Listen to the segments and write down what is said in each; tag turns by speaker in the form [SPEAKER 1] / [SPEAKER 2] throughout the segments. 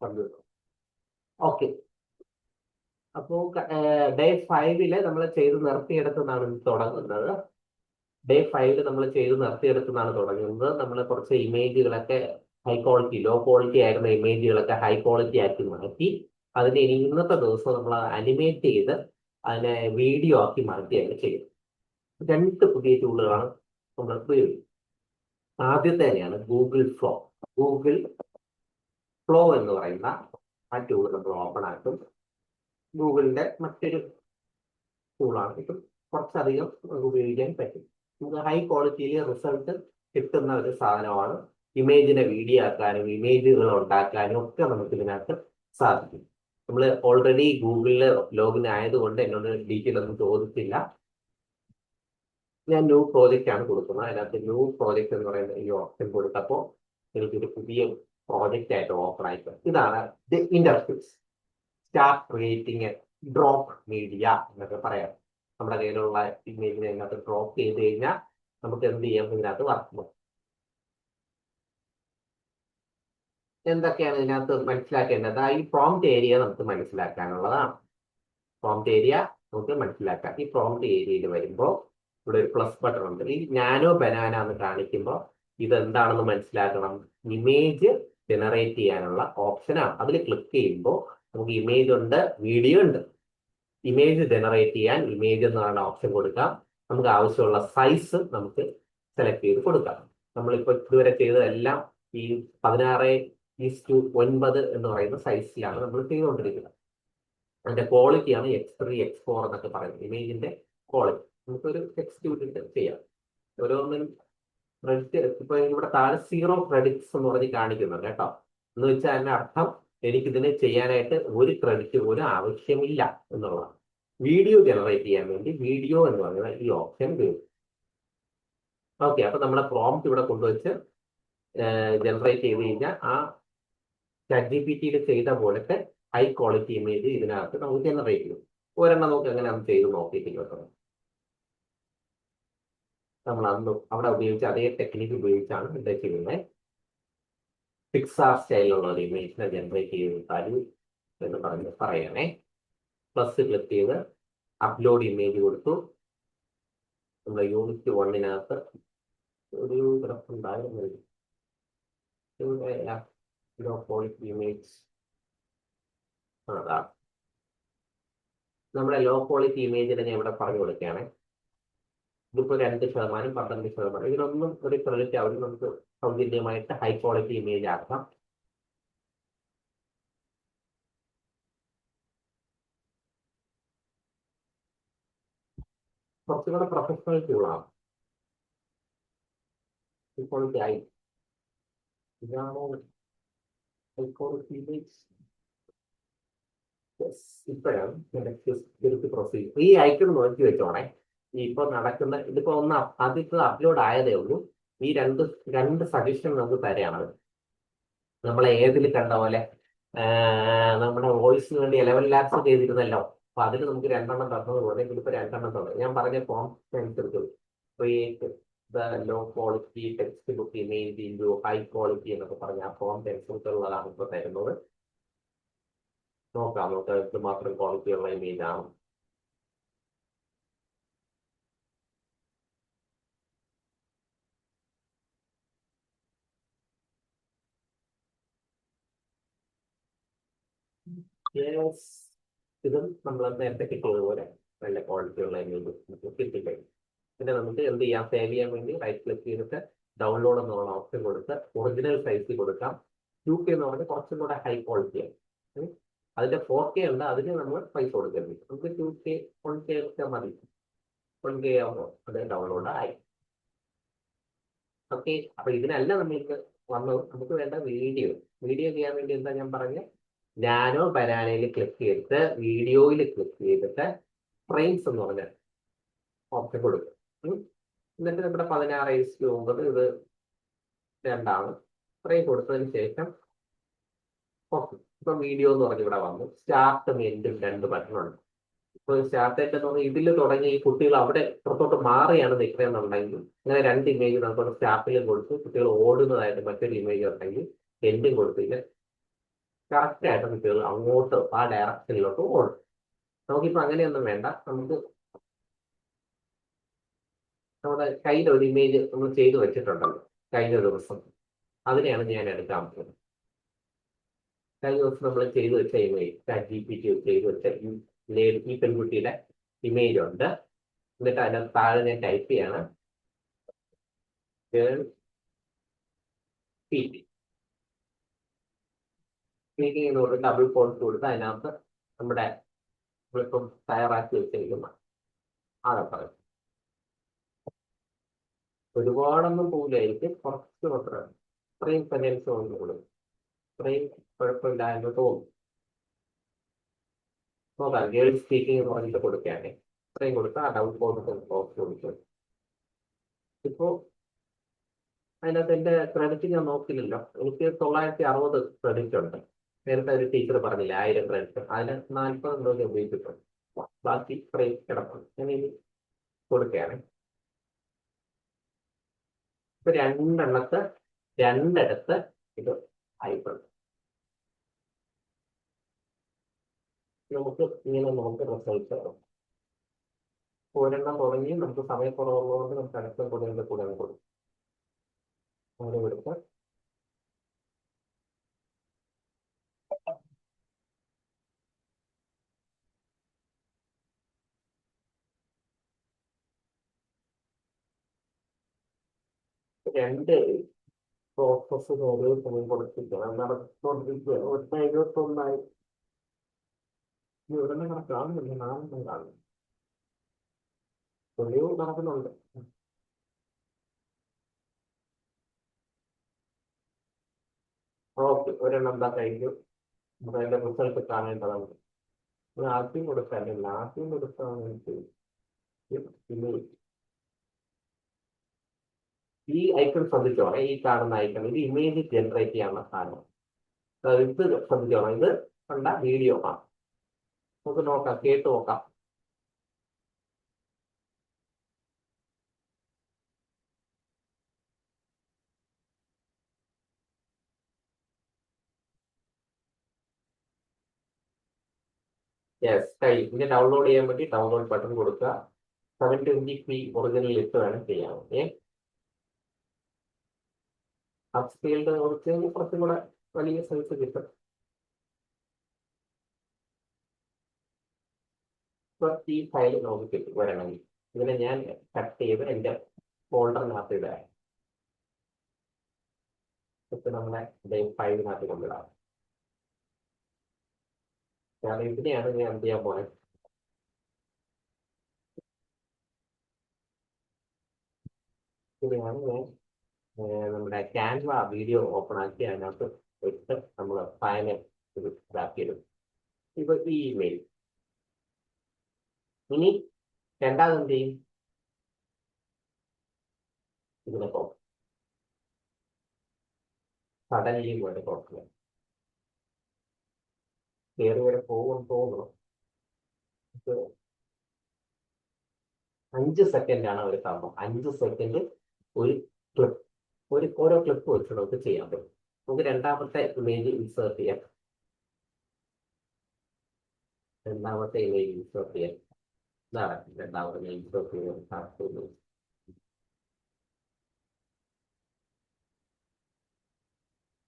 [SPEAKER 1] Computer. Okay, അപ്പോൾ day 5 നമ്മൾ ചെയ്ത് നിർത്തിയെടുത്താണ് തുടങ്ങുന്നത്. ഡേ 5 നമ്മൾ ചെയ്ത് നിർത്തിയെടുത്താണ് തുടങ്ങുന്നത്. നമ്മൾ കുറച്ച് ഇമേജുകളൊക്കെ ഹൈ ക്വാളിറ്റി, ലോ ക്വാളിറ്റി ആയിരുന്ന ഇമേജുകളൊക്കെ ഹൈ ക്വാളിറ്റി ആക്കി മാറ്റി അതിനെ ഇനി ഇന്നത്തെ ദിവസം നമ്മൾ അനിമേറ്റ് ചെയ്ത് അതിനെ വീഡിയോ ആക്കി മാറ്റിയാണ് ചെയ്യും. 2 പുതിയ ടൂളുകളാണ് നമ്മൾ ഉപയോഗിക്കുന്നത്. ആദ്യത്തെ തന്നെയാണ് ഗൂഗിൾ ഫ്ലോ. ഗൂഗിൾ ഫ്ലോ എന്ന് പറയുന്ന ആ ടൂൾ നമ്മൾ ഓപ്പൺ ആക്കും. ഗൂഗിളിന്റെ മറ്റൊരു ടൂളാണ്. ഇത് കുറച്ചധികം ഉപയോഗിക്കാൻ പറ്റും. നമുക്ക് ഹൈ ക്വാളിറ്റിയിൽ റിസൾട്ട് കിട്ടുന്ന ഒരു സാധനമാണ്. ഇമേജിനെ വീഡിയോ ആക്കാനും ഇമേജുകൾ ഉണ്ടാക്കാനും ഒക്കെ നമുക്ക് ഇതിനകത്ത് സാധിക്കും. നമ്മൾ ഓൾറെഡി ഗൂഗിളിൽ ലോഗിൻ ആയതുകൊണ്ട് എന്നോട് ഡീറ്റെയിൽ ഒന്നും ചോദിച്ചില്ല. ഞാൻ ന്യൂ പ്രോജക്റ്റ് ആണ് കൊടുക്കുന്നത്. അതിനകത്ത് ന്യൂ പ്രോജക്റ്റ് എന്ന് പറയുന്ന ഈ ഓപ്ഷൻ കൊടുത്തപ്പോൾ എനിക്കൊരു പുതിയ പ്രോജക്റ്റ് ആയിട്ട് ഓപ്പൺ ആയിട്ട് ഇതാണ് the interface. Start creating A drop media എന്നൊക്കെ പറയാം. നമ്മുടെ കയ്യിലുള്ള ഇമേജിനെ ഇതിനകത്ത് ഡ്രോപ്പ് ചെയ്ത് കഴിഞ്ഞാൽ നമുക്ക് എന്ത് ചെയ്യാം, ഇതിനകത്ത് വർക്ക് ചെയ്യാം. എന്തൊക്കെയാണ് ഇതിനകത്ത് മനസ്സിലാക്കേണ്ടത്? ഈ പ്രോംപ്റ്റ് ഏരിയ നമുക്ക് മനസ്സിലാക്കാനുള്ളതാണ്. പ്രോംപ്റ്റ് ഏരിയ നമുക്ക് മനസ്സിലാക്കാം. ഈ പ്രോംപ്റ്റ് ഏരിയയിൽ വരുമ്പോൾ ഇവിടെ ഒരു പ്ലസ് ബട്ടൺ ഉണ്ട്. ഈ നാനോ ബനാന എന്ന് കാണിക്കുമ്പോൾ ഇതെന്താണെന്ന് മനസ്സിലാക്കണം. ഇമേജ് ജനറേറ്റ് ചെയ്യാനുള്ള ഓപ്ഷനാണ്. അതിൽ ക്ലിക്ക് ചെയ്യുമ്പോൾ നമുക്ക് ഇമേജ് ഉണ്ട്, വീഡിയോ ഉണ്ട്. ഇമേജ് ജനറേറ്റ് ചെയ്യാൻ ഇമേജ് എന്ന് പറയുന്ന ഓപ്ഷൻ കൊടുക്കാം. നമുക്ക് ആവശ്യമുള്ള സൈസ് നമുക്ക് സെലക്ട് ചെയ്ത് കൊടുക്കാം. നമ്മളിപ്പോൾ ഇതുവരെ ചെയ്തതെല്ലാം ഈ 16:9 എന്ന് പറയുന്ന സൈസിലാണ് നമ്മൾ ചെയ്തുകൊണ്ടിരിക്കുന്നത്. അതിന്റെ ക്വാളിറ്റിയാണ് X3, X4 എന്നൊക്കെ പറയുന്നത്. ഇമേജിന്റെ ക്വാളിറ്റി നമുക്കൊരു ടെക്സ്റ്റ് വിട്ടിട്ട് ചെയ്യാം. ഓരോന്നിനും ക്രെഡിറ്റ് ഇപ്പൊ ഇവിടെ താഴെ 0 ക്രെഡിറ്റ്സ് എന്ന് പറഞ്ഞ് കാണിക്കുന്നുണ്ട് കേട്ടോ. എന്ന് വെച്ചാൽ അതിന്റെ അർത്ഥം എനിക്കിതിനെ ചെയ്യാനായിട്ട് ഒരു ക്രെഡിറ്റ് പോലും ആവശ്യമില്ല എന്നുള്ളതാണ്. വീഡിയോ ജനറേറ്റ് ചെയ്യാൻ വേണ്ടി വീഡിയോ എന്ന് പറയുന്ന ഈ ഓപ്ഷൻ ഉപയോഗിക്കും. ഓക്കെ, അപ്പൊ നമ്മളെ പ്രോംപ്റ്റ് ഇവിടെ കൊണ്ടുവച്ച് ജനറേറ്റ് ചെയ്ത് കഴിഞ്ഞാൽ ആ ChatGPT ചെയ്ത പോലത്തെ ഹൈ ക്വാളിറ്റി ഇമേജ് ഇതിനകത്ത് നമുക്ക് ജനറേറ്റ് ചെയ്യും. ഒരെണ്ണം നമുക്ക് എങ്ങനെ അത് ചെയ്ത് നോക്കിയിട്ട് കേട്ടോ. നമ്മൾ അന്ന് അവിടെ ഉപയോഗിച്ച അതേ ടെക്നിക്ക് ഉപയോഗിച്ചാണ് ഇത് ചെയ്യുന്നത്. പിക്സാർ സ്റ്റൈലിലുള്ള ഒരു ഇമേജിനെ ജനറേറ്റ് ചെയ്ത് തരൂ എന്ന് പറയണേ. പ്ലസ് ക്ലിക്ക് ചെയ്ത് അപ്ലോഡ് ഇമേജ് കൊടുത്തു. നമ്മുടെ യൂണിറ്റ് 1-നകത്ത് ഒരു ഗ്രഫ് ഉണ്ടായിരുന്നു. ലോ ക്വാളിറ്റി ഇമേജ് അതാണ് നമ്മുടെ ലോ ക്വാളിറ്റി ഇമേജിനെ ഞാൻ ഇവിടെ പറഞ്ഞു കൊടുക്കുകയാണ്. ഇതിപ്പോൾ 2%, 12%. ഇതിനൊന്നും ഒരു ക്രെഡിറ്റ് അവർ നമുക്ക് സൗജന്യമായിട്ട് ഹൈ ക്വാളിറ്റി ഇമേജ് ആക്കാം. കുറച്ചുകൂടെ പ്രൊഫഷണൽ ടൂളാണ്. ഹൈ ക്വാളിറ്റി ആയി ഇതാണോ ഹൈ ക്വാളിറ്റി ഇമേജ്? ഇപ്പോഴാണ് പ്രൊസീജർ. ഈ ഐക്കൺ നോക്കി വെച്ചോണേ. ഇപ്പൊ നടക്കുന്ന ഇതിപ്പോ ആദ്യത്തെ അപ്ലോഡ് ആയതേ ഉള്ളൂ. ഈ രണ്ട് സജഷൻ നമുക്ക് തരാണ്. നമ്മളെ ഏതിൽ കണ്ട പോലെ നമ്മുടെ വോയിസിന് വേണ്ടി 11 ലാബ്സ് ചെയ്തിരുന്നല്ലോ. അപ്പൊ അതിൽ നമുക്ക് 2 തന്നതുപോലെ ഇതിലിപ്പോ 2 തന്നത്. ഞാൻ പറഞ്ഞ ഫോം അനുസരിച്ച് create the low quality text book image into high quality എന്നൊക്കെ പറഞ്ഞ ആ ഫോം അനുസരിച്ചുള്ളതാണ് ഇപ്പൊ തരുന്നത്. നോക്കാം മാത്രം ക്വാളിറ്റി ഉള്ള ഇമേജ് ആണ്. ഇതും നമ്മൾ നേരത്തെ കിട്ടിയതുപോലെ നല്ല ക്വാളിറ്റി ഉള്ള ഇമേജ് കിട്ടിക്കഴിഞ്ഞു. പിന്നെ നമുക്ക് എന്ത് ചെയ്യാം, സേവ് ചെയ്യാൻ വേണ്ടി റൈറ്റ് ക്ലിക്ക് ചെയ്തിട്ട് ഡൗൺലോഡ് എന്നുള്ള ഓപ്ഷൻ കൊടുത്ത് ഒറിജിനൽ സൈസിൽ കൊടുക്കാം. 2K എന്ന് പറഞ്ഞാൽ കുറച്ചും കൂടെ ഹൈ ക്വാളിറ്റിയാണ്. അതിന്റെ 4K ഉണ്ട്, അതിന് നമ്മൾ പൈസ കൊടുക്കരുത്. നമുക്ക് 2K 1K ഒക്കെ മതി. 1K ആകുമ്പോൾ അത് ഡൗൺലോഡ് ആയി. ഓക്കെ, അപ്പൊ ഇതിനല്ല നമ്മൾക്ക് വന്നത്. നമുക്ക് വേണ്ട വീഡിയോ ചെയ്യാൻ വേണ്ടി എന്താ ഞാൻ പറഞ്ഞ നാനോ ബനാനയിൽ ക്ലിക്ക് ചെയ്തിട്ട് വീഡിയോയിൽ ക്ലിക്ക് ചെയ്തിട്ട് ഫ്രെയിംസ് എന്ന് പറഞ്ഞ ഓപ്ഷൻ കൊടുക്കും. എന്നിട്ട് നമ്മുടെ 16:9 ഇത് 2 ഫ്രെയിം കൊടുത്തതിന് ശേഷം ഓക്കെ. ഇപ്പൊ വീഡിയോ എന്ന് പറഞ്ഞ് ഇവിടെ വന്നു. സ്റ്റാർട്ടും എൻഡും 2 ബട്ടണുണ്ട്. ഇപ്പൊ സ്റ്റാർട്ട് എൻഡ് എന്ന് പറഞ്ഞാൽ ഇതിൽ തുടങ്ങി ഈ കുട്ടികൾ അവിടെ പുറത്തോട്ട് മാറിയാണ് നിൽക്കുന്നതെന്നുണ്ടെങ്കിൽ അങ്ങനെ 2 ഇമേജ് നമുക്ക് സ്റ്റാർട്ടിലും കൊടുത്തു. കുട്ടികൾ ഓടുന്നതായിട്ട് മറ്റൊരു ഇമേജ് ഉണ്ടെങ്കിൽ എൻഡും കൊടുത്തില്ല. കറക്റ്റായിട്ട് കുട്ടികൾ അങ്ങോട്ട് ആ ഡയറക്ഷനിലോട്ട് ഓടും. നമുക്കിപ്പോൾ അങ്ങനെയൊന്നും വേണ്ട. നമുക്ക് നമ്മുടെ കയ്യിൽ ഒരു ഇമേജ് നമ്മൾ ചെയ്തു വെച്ചിട്ടുണ്ടല്ലോ കഴിഞ്ഞ ദിവസം, അതിനെയാണ് ഞാൻ എടുക്കാൻ പോകുന്നത്. കഴിഞ്ഞ ദിവസം നമ്മൾ ചെയ്തു വെച്ച ഇമേജ് ChatGPT ചെയ്തു വെച്ച ഈ പെൺകുട്ടിയുടെ ഇമേജ് ഉണ്ട്. എന്നിട്ട് അതിനകത്ത് താഴെ ഞാൻ ടൈപ്പ് ചെയ്യണം ഗേൾ PT. സ്പീക്കിംഗ് എന്ന് പറഞ്ഞിട്ട് ഡബിൾ കോൺസ് കൊടുത്ത് അതിനകത്ത് നമ്മുടെ നമ്മളിപ്പം തയ്യാറാക്കി വെച്ചിരിക്കുന്ന അതൊക്കെ ഒരുപാടൊന്നും പോകില്ലായിരിക്കും, കുറച്ച് മാത്രമേ ഇത്രയും സെൻറ്റൻസ് കൊണ്ടുള്ളൂ. ഇത്രയും കുഴപ്പമില്ല എന്ന് തോന്നും. നോക്കാം, ഗേൾ സ്പീക്കിംഗ് എന്ന് പറഞ്ഞിട്ട് കൊടുക്കുകയാണെങ്കിൽ ഇത്രയും കൊടുത്താൽ ആ ഡബിൾ കോൺസ് കൊടുക്കും. ഇപ്പോൾ അതിനകത്ത് എൻ്റെ ക്രെഡിറ്റ് ഞാൻ നോക്കില്ലല്ലോ. എനിക്ക് 960 ക്രെഡിറ്റ് ഉണ്ട്. നേരത്തെ ഒരു ടീച്ചർ പറഞ്ഞില്ല 1000 ക്രെഡിറ്റ്, അതിന് 40 എന്തോ ഉപയോഗിച്ചിട്ടുണ്ട്. ബാക്കി ഇത്രയും കിടപ്പുണ്ട്. ഞാൻ ഇനി കൊടുക്കുകയാണ്. ഇപ്പൊ രണ്ടിടത്ത് ഇത് ആയിട്ടുണ്ട്. നമുക്ക് ഇങ്ങനെ നമുക്ക് റിസൾട്ട് ഒരെണ്ണം തുടങ്ങി നമുക്ക് സമയക്കുറവുള്ളതുകൊണ്ട് നമുക്ക് അടുത്ത കൂടെ കൊടുക്കും. അവിടെ കൊടുത്ത് രണ്ട് പ്രോസസ് ഓരോ സമയം കൊടുത്തിരിക്കണം, നടത്തിക്കൊണ്ടിരിക്കുകയാണ്. 1:71 ഉടനെ കണക്കാകുന്നില്ല, 4 കാണുന്നു. തെളിവ് നടക്കുന്നുണ്ട്. ഓക്കെ, ഒരെണ്ണം എന്താ കഴിഞ്ഞു. നമുക്ക് അതിന്റെ റിസൾട്ട് കാണേണ്ടതാണ്. ആദ്യം കൊടുക്കാനില്ല, ആദ്യം കൊടുക്കാൻ ഈ ഐക്കൺ ശ്രദ്ധിച്ചോളാം. ഈ കാണുന്ന ഐക്കൺ ഇത് ഇമേജ് ജനറേറ്റ് ചെയ്യാനുള്ള സാധനം. ഇത് ശ്രദ്ധിച്ചോളാം. ഇത് കണ്ട വീഡിയോ ആണ്. നമുക്ക് നോക്കാം, കേട്ട് നോക്കാം. യെസ്, കഴിയും. ഇതിനെ ഡൗൺലോഡ് ചെയ്യാൻ വേണ്ടി ഡൗൺലോഡ് ബട്ടൺ കൊടുക്കുക. 720p ഒറിജിനൽ ലിസ്റ്റ് വേണം ചെയ്യാൻ. ഓക്കെ, അപ്സ്കെയിൽഡ് കുറച്ചും കൂടെ വലിയ സൈസ് കിട്ടും. ഈ ഫയൽ നമുക്ക് കിട്ടും വരണമെങ്കിൽ. ഇതിനെ ഞാൻ കട്ട് ചെയ്ത് എൻ്റെ ഫോൾഡറിനകത്ത് ഇടാം. ഇപ്പം നമ്മുടെ ഫയലിനകത്ത് കൊണ്ടിടാം. കാരണം ഇതിനെയാണ് ഞാൻ എന്ത് ചെയ്യാൻ പോണേ. ഇതിനെയാണ് ഞാൻ നമ്മുടെ ക്യാൻവ വീഡിയോ ഓപ്പൺ ആക്കി അതിനകത്ത് വെച്ച് നമ്മൾ ഫയല് ഇതാക്കിയിടും. ഇപ്പൊ ഈ ഇമെയിൽ ഇനി രണ്ടാമത് എന്ത് ചെയ്യും, ഇതിനെ പോകും സഡൻലി പോലെ കുഴപ്പമില്ല, കയറി വരെ പോകും തോന്നണം. 5 സെക്കൻഡാണ് ഒരു സംഭവം. 5 സെക്കൻഡ് ഒരു ക്ലിപ്പ്, ഓരോ ക്ലിപ്പ് വെച്ച് നമുക്ക് ചെയ്യാൻ പറ്റും. നമുക്ക് രണ്ടാമത്തെ ഇമേജ് ഇൻസേർട്ട് ചെയ്യാം. ഇതാണ് രണ്ടാമത്തെ ഇൻസേർട്ട് ചെയ്യാൻ.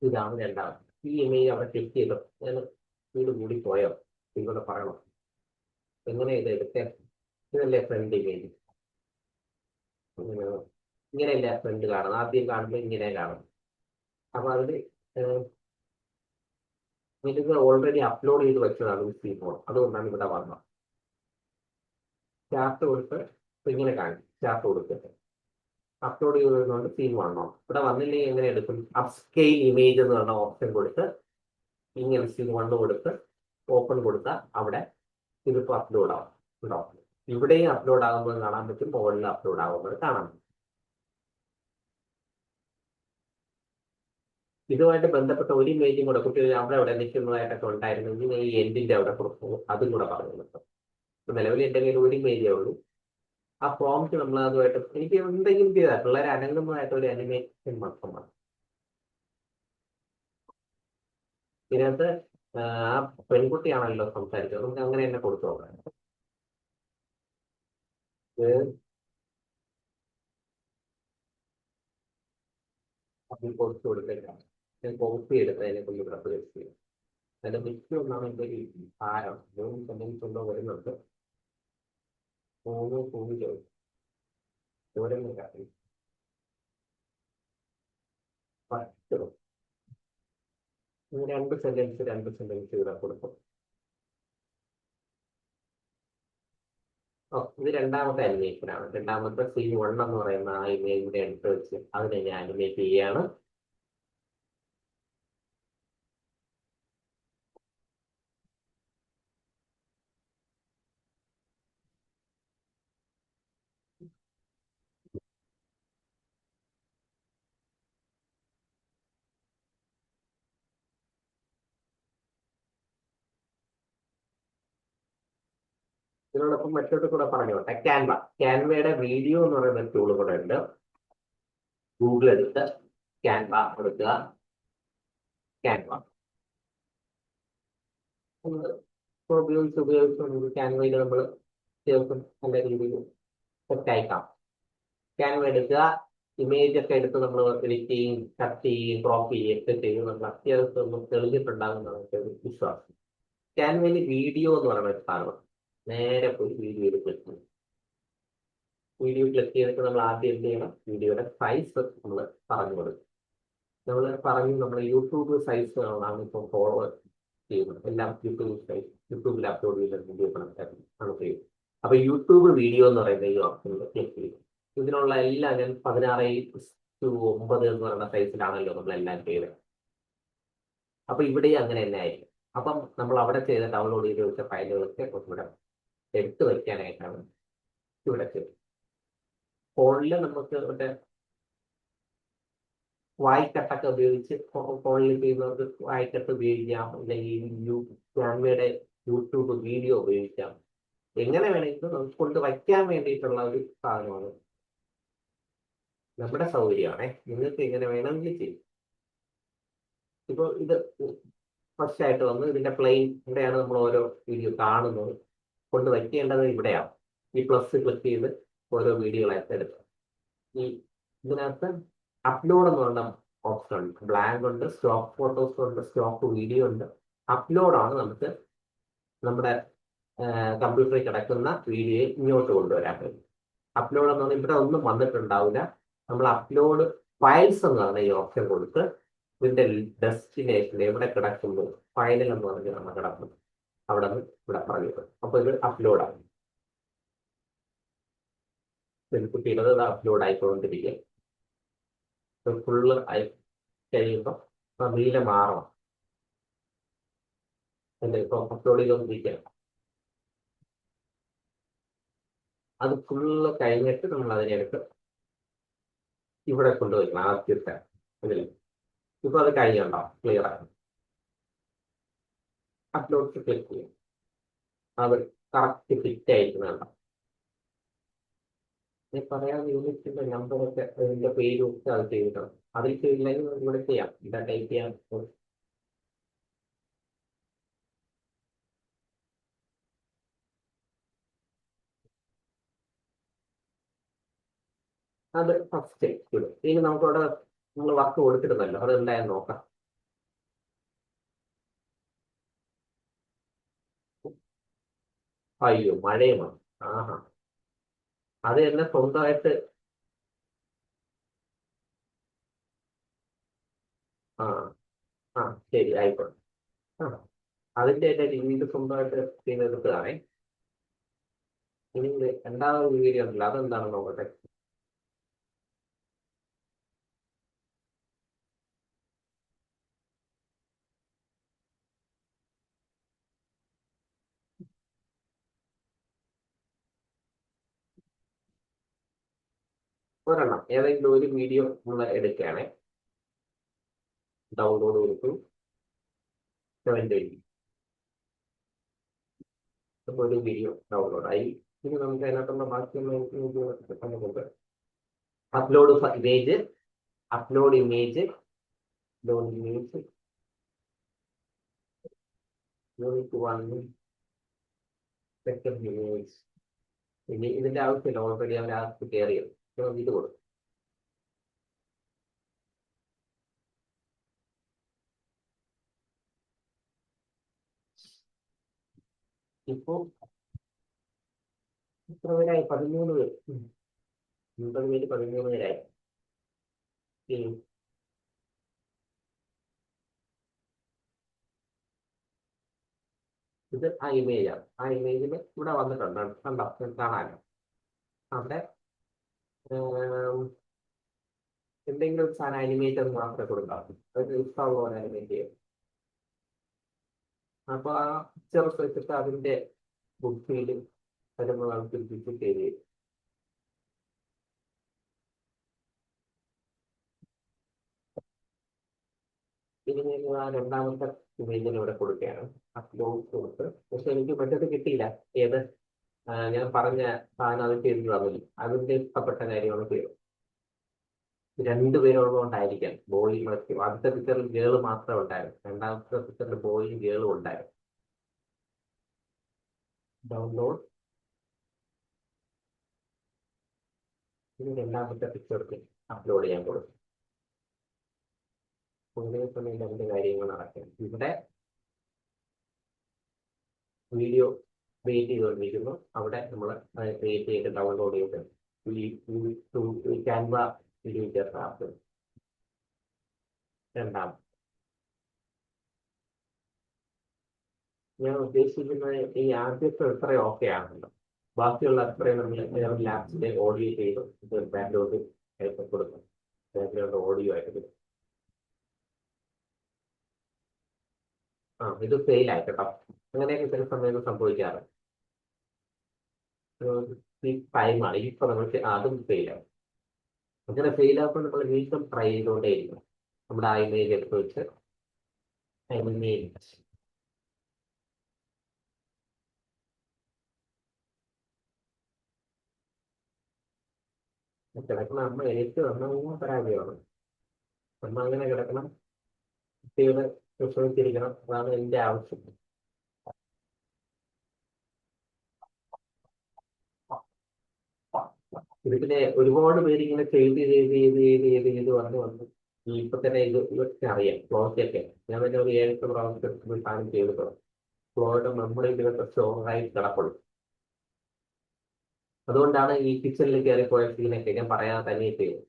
[SPEAKER 1] ഇതാണ് രണ്ടാമത്തെ. ഈ ഇമേജ് അവിടെ ക്ലിക്ക് ചെയ്തോ. ഞാൻ വീട് കൂടി പോയോ ഇവിടെ പറയണം എങ്ങനെ ഇത് എടുക്കാൻ. ഇതല്ലേ ഫ്രണ്ട് ഇമേജ്. ഇങ്ങനെയല്ല ഫ്രണ്ട് കാണുന്നത്. ആദ്യം കാണുമ്പോൾ ഇങ്ങനെ കാണും. അപ്പൊ അതിൽ ഇത് ഓൾറെഡി അപ്ലോഡ് ചെയ്ത് വെച്ചതാണ് ഈ സ്ക്രീൻ. അതുകൊണ്ടാണ് ഇവിടെ വന്നത്. ചാർട്ട് കൊടുത്ത് ഇങ്ങനെ കാണും. ചാർട്ട് കൊടുത്തിട്ട് അപ്ലോഡ് ചെയ്തതുകൊണ്ട് സീൻ വന്നോ. ഇവിടെ വന്നില്ലെങ്കിൽ എങ്ങനെ എടുക്കും. അപ്സ്കെയിൽ ഇമേജ് എന്ന് പറഞ്ഞ ഓപ്ഷൻ കൊടുത്ത് ഇങ്ങനെ സീൻ 1 കൊടുത്ത് ഓപ്പൺ കൊടുത്താൽ അവിടെ ഇതിപ്പോൾ അപ്ലോഡ് ആവും. ഉണ്ടോ, ഇവിടെയും അപ്ലോഡ് ആകുമ്പോൾ കാണാൻ പറ്റും, മുകളിൽ അപ്ലോഡ് ആകുമ്പോൾ കാണാൻ പറ്റും. ഇതുമായിട്ട് ബന്ധപ്പെട്ട ഒരു ഇമേജും കൂടെ കുട്ടികൾ അവിടെ നിൽക്കുന്നതായിട്ടൊക്കെ ഉണ്ടായിരുന്നെങ്കിൽ ഈ എൻഡിന്റെ അവിടെ കൊടുക്കും. അതും കൂടെ പറഞ്ഞു കിട്ടും. നിലവിൽ എൻ്റെ കയ്യിൽ ഒരു ഇമേജേ ഉള്ളൂ. ആ പ്രോംപ്റ്റ് നമ്മൾ അതുമായിട്ട് എനിക്ക് എന്തെങ്കിലും ചെയ്താൽ പിള്ളേരെ അനങ്ങുന്നതായിട്ട് ഒരു അനിമേഷൻ മാത്രമാണ്. ഇതിനകത്ത് ആ പെൺകുട്ടിയാണല്ലോ സംസാരിച്ചത്, നമുക്ക് അങ്ങനെ തന്നെ കൊടുത്തു നോക്കാം. ഇത് അതിൽ കൊടുത്തു കൊടുക്കില്ല. ഞാൻ കോപ്പി എടുത്ത് അതിനെ കൊണ്ട് ഇവിടെ പേസ്റ്റ് ചെയ്യും. അതിന്റെ മിക്ക ഒന്നാണ് എൻ്റെ ഈ ഭാരം 3 വരുന്നുണ്ട്. 3 ദൂരം കാട്ടി 10. 2 സെന്റൻസ് ഇവിടെ കൊടുക്കും. ഇത് രണ്ടാമത്തെ അനിമേഷനാണ്. രണ്ടാമത്തെ C1 എന്ന് പറയുന്ന ആ ഇമേജ് ഇവിടെ എടുത്ത് വെച്ച് അതിനെ ഞാൻ അനിമേറ്റ് ചെയ്യാണ്. ഇതിനോടൊപ്പം മറ്റൊരു കൂടെ പറഞ്ഞോട്ടെ, ക്യാൻവ. ക്യാൻവയുടെ വീഡിയോ എന്ന് പറയുന്ന ടൂൾ കൂടെ ഉണ്ട്. ഗൂഗിൾ എടുത്ത് ക്യാൻവ കൊടുക്കുക. ക്യാൻവ ഉപയോഗിച്ച് ക്യാൻവയിൽ നമ്മൾ അത്യാവശ്യം നല്ല രീതിയിൽ സെറ്റ് അയക്കാം. ക്യാൻവ എടുക്കുക, ഇമേജ് ഒക്കെ എടുത്ത് നമ്മൾ എഡിറ്റ് ചെയ്യും, കട്ട് ചെയ്യും, ക്രോപ്പ് ചെയ്യും ഒക്കെ ചെയ്യും. നമ്മൾ അത്യാവശ്യം ഒന്ന് തെളിഞ്ഞിട്ടുണ്ടാകുന്നതാണ് എൻ്റെ ഒരു വിശ്വാസം. ക്യാൻവയിൽ വീഡിയോ എന്ന് പറയുന്ന ഒരു സാധനമാണ്. നേരെ പോയി വീഡിയോയിൽ ക്ലിക്ക് ചെയ്യും. വീഡിയോ ക്ലിക്ക് ചെയ്തിട്ട് നമ്മൾ ആദ്യം എന്ത് ചെയ്യണം, വീഡിയോയുടെ സൈസ് നമ്മൾ പറഞ്ഞു കൊടുക്കും. നമ്മൾ യൂട്യൂബ് സൈസ് ആണ് ഇപ്പോൾ ഫോളോ ചെയ്യുന്നത്. എല്ലാം യൂട്യൂബിൽ അപ്ലോഡ് ചെയ്യുന്ന വീഡിയോ ആണ് ചെയ്യുന്നത്. അപ്പൊ യൂട്യൂബ് വീഡിയോ എന്ന് പറയുന്ന ഈ ഓപ്ഷനിൽ ക്ലിക്ക് ചെയ്യും. ഇതിനുള്ള എല്ലാം ഞാൻ 16:9 എന്ന് പറയുന്ന സൈസിലാണല്ലോ നമ്മളെല്ലാം ചെയ്തത്. അപ്പൊ ഇവിടെ അങ്ങനെ തന്നെ ആയിരിക്കും. അപ്പം നമ്മൾ അവിടെ ചെയ്ത് ഡൗൺലോഡ് ചെയ്ത് വെച്ച ഫയലുകളൊക്കെ ഇവിടെ എടുത്തു വയ്ക്കാനായിട്ടാണ് ഇവിടെ ചെയ്തത്. ഫോണിൽ നമുക്ക് ഇവിടെ വായിക്കട്ടൊക്കെ ഉപയോഗിച്ച് ഫോണിൽ ചെയ്യുന്നവർക്ക് വായിക്കട്ട് ഉപയോഗിക്കാം, അല്ലെങ്കിൽ ക്യാൻവയുടെ യൂട്യൂബ് വീഡിയോ ഉപയോഗിക്കാം. എങ്ങനെ വേണമെങ്കിലും നമുക്ക് കൊണ്ട് വയ്ക്കാൻ വേണ്ടിയിട്ടുള്ള ഒരു സാധനമാണ്. നമ്മുടെ സൗകര്യമാണേ, നിങ്ങൾക്ക് എങ്ങനെ വേണമെങ്കിൽ ചെയ്യും. ഇപ്പോൾ ഇത് ഫസ്റ്റ് ആയിട്ട് വന്ന് ഇതിന്റെ പ്ലെയിൻ ഇവിടെയാണ് നമ്മൾ ഓരോ വീഡിയോ കാണുന്നത്. കൊണ്ട് വയ്ക്കേണ്ടത് ഇവിടെയാണ്. ഈ പ്ലസ് ക്ലിക്ക് ചെയ്ത് ഓരോ വീഡിയോകളായിട്ട് എടുക്കുക. ഈ ഇതിനകത്ത് അപ്ലോഡ് എന്ന് പറഞ്ഞ ഓപ്ഷൻ ഉണ്ട്. ബ്ലാങ്ക് ഉണ്ട്, സ്റ്റോക്ക് ഫോട്ടോസ് ഉണ്ട്, സ്റ്റോക്ക് വീഡിയോ ഉണ്ട്. അപ്ലോഡാണ് നമുക്ക് നമ്മുടെ കമ്പ്യൂട്ടറിൽ കിടക്കുന്ന വീഡിയോ ഇങ്ങോട്ട് കൊണ്ടുവരാൻ കഴിയും. അപ്ലോഡ് എന്ന് പറഞ്ഞാൽ ഇവിടെ ഒന്നും വന്നിട്ടുണ്ടാവില്ല. നമ്മൾ അപ്ലോഡ് ഫയൽസ് എന്ന് പറഞ്ഞ ഈ ഓപ്ഷൻ കൊടുത്ത് ഇതിന്റെ ഡെസ്റ്റിനേഷൻ എവിടെ കിടക്കുന്നു, ഫയലിൽ എന്ന് പറഞ്ഞ് നമ്മൾ കിടക്കുന്നു, അവിടെ നിന്ന് ഇവിടെ പറഞ്ഞു. അപ്പൊ ഇത് അപ്ലോഡാണ്. കുട്ടിയുടെ അപ്ലോഡ് ആയിക്കൊണ്ടിരിക്കുക. ഫുള്ള് ആയി കഴിയുമ്പോൾ നീല മാറണം. അല്ലെ, ഇപ്പൊ അപ്ലോഡ് ചെയ്തുകൊണ്ടിരിക്കുകയാണ്. അത് ഫുള്ള് കഴിഞ്ഞിട്ട് നമ്മൾ അതിനെടുത്ത് ഇവിടെ കൊണ്ടുവയ്ക്കണം. ആദ്യത്തെ ഇതിൽ ഇപ്പൊ അത് കഴിഞ്ഞുണ്ടാവും, ക്ലിയർ ആയി. അപ്ലോഡ് ക്ലിക്ക് ചെയ്യും. അത് കറക്റ്റ് ഫിറ്റ് ആയിരിക്കുന്നുണ്ടോ. ഞാൻ പറയാൻ യൂണിറ്റിന്റെ നമ്പറൊക്കെ അതിന്റെ പേരും ഒക്കെ അത് ചെയ്തിട്ടുണ്ട്. അതിൽ ചെയ്തില്ലെങ്കിൽ ഇവിടെ ചെയ്യാം. ഇതാ ടൈപ്പ് ചെയ്യാൻ അത് ഫസ്റ്റ് ഇടും. ഇനി നമുക്കവിടെ നമ്മൾ വർക്ക് കൊടുത്തിരുന്നല്ലോ, അത് എന്തായാലും നോക്കാം. അയ്യോ, മഴയുമാണ്. ആഹാ, അത് തന്നെ സ്വന്തമായിട്ട്. ആ ആ ശരി, ആയിക്കോട്ടെ. ആ, അതിന്റെ തന്നെ രീതിയിൽ സ്വന്തമായിട്ട് ചെയ്തെടുത്തതാണേ. ഇനി രണ്ടാമത് വീഡിയോ ഉണ്ടല്ലോ, അതെന്താണെന്ന് നോക്കട്ടെ. ഒരെണ്ണം ഏതെങ്കിലും ഒരു വീഡിയോ നമ്മൾ എടുക്കുകയാണേ. ഡൗൺലോഡ് കൊടുത്തു 720. അപ്പോൾ ഒരു വീഡിയോ ഡൗൺലോഡ് ആയി. ഇനി നമുക്ക് അതിനകത്തുള്ള ബാക്കിയുള്ള upload image, upload image, upload image. Unit 1 second unit. ഇനി ഇതിന്റെ ആവശ്യമില്ല, ഓൾറെഡി അവർ ആർക്ക് കയറിയത്. ഇത് കൊടുക്കും. ഇപ്പൊ എത്ര പേരായി? 13 പേര്. 50 പേര് 13 പേരായി. ഇത് ആ ഇമേജാണ്. ആ ഇമേജിൽ ഇവിടെ വന്നിട്ടുണ്ട്, കണ്ടോ? കാണാനോ അവിടെ എന്തെങ്കിലും ഒരു സാധനം അനിമേറ്റ് അത് മാത്രമേ കൊടുക്കാവൂ. അത് ഇഷ്ടമുള്ള പോലെ അനിമേറ്റ് ചെയ്യും. അപ്പൊ ആ പിക്ചർ വെച്ചിട്ട് അതിന്റെ ബുദ്ധിയിൽ വരുമ്പോൾ ആൾക്ക് വിസിറ്റ് ചെയ്യും. ഇനി ഞാൻ ആ രണ്ടാമത്തെ ഇമേജിന് ഇവിടെ കൊടുക്കുകയാണ്. അപ്ലോഡ് കൊടുത്ത്. പക്ഷെ എനിക്ക് മറ്റത് കിട്ടിയില്ല. ഏത് ഞാൻ പറഞ്ഞ സാധനം അത് ചെയ്തു തന്നില്ല. അതിന്റെ ഇഷ്ടപ്പെട്ട കാര്യമാണ് ചെയ്തത്. രണ്ടുപേരുള്ളതുകൊണ്ടായിരിക്കാം ബോയ് മത്സ്യം. ആദ്യത്തെ പിക്ചറിൽ ഗേള് മാത്രമേ ഉണ്ടായിരുന്നു, രണ്ടാമത്തെ പിക്ചറിൽ ബോയും ഗേളും ഉണ്ടായിരുന്നു. ഡൗൺലോഡ്. ഇനി രണ്ടാമത്തെ പിക്ചർക്ക് അപ്ലോഡ് ചെയ്യാൻ കൊടുക്കും. ഒരേ സമയം രണ്ട് കാര്യങ്ങൾ നടക്കും. ഇവിടെ വീഡിയോ വെയിറ്റ് ചെയ്തുകൊണ്ടിരിക്കുന്നു, അവിടെ നമ്മൾ ക്രിയേറ്റ് ചെയ്ത് ഡൗൺലോഡ് ചെയ്ത് ക്യാൻവ വീഡിയോ ചേർത്ത് രണ്ടാം. ഞാൻ ഉദ്ദേശിക്കുന്നത് ഈ ആദ്യത്തെ എത്രയും ഓക്കെ ആണല്ലോ, ബാക്കിയുള്ള അത്രയും നമ്മൾ ലാപ്സിന്റെ ഓഡിയോ ചെയ്ത് ബാക്ക്ഗ്രൗണ്ട് കൊടുക്കും. ബാക്ക്ഗ്രൗണ്ട് ഓഡിയോ ആയിട്ട് ഇത് ഫെയിൽ ആയി കേട്ടോ. അങ്ങനെയൊക്കെ ചില സമയത്ത് സംഭവിക്കാറ്. ടൈമാണ് ഇപ്പൊ നമ്മൾ അതും ഫെയിലാവും. അങ്ങനെ ഫെയിലാകുമ്പോൾ നമ്മൾ വീണ്ടും ട്രൈ ചെയ്തുകൊണ്ടേയിരിക്കും. നമ്മുടെ ആ ഇമേജ് എടുത്ത് വെച്ച് കിടക്കണം. നമ്മൾ എനിക്ക് വന്നു പരാജയമാണ്. നമ്മൾ അങ്ങനെ കിടക്കണം, കുട്ടികളെ വിശ്വസിച്ചിരിക്കണം. അതാണ് എന്റെ ആവശ്യം. ഇതിലെ ഒരുപാട് പേര് ഇങ്ങനെ ചെയ്ത് വന്ന് ഇപ്പൊ തന്നെ ഇതൊക്കെ അറിയാം. ഫ്ലോയ്ക്കൊക്കെ ഞാൻ തന്നെ ഒരു 7 പ്രാവശ്യം സാധനം ചെയ്തിട്ടുണ്ട്. ഫ്ലോയുടെ മെമ്മറി ഇതിലൊക്കെ സ്റ്റോറായി കിടപ്പുള്ളൂ. അതുകൊണ്ടാണ് ഈ കിച്ചണിൽ കയറി പോയ സീനൊക്കെ ഞാൻ പറയാതെ തന്നെ ചെയ്തത്.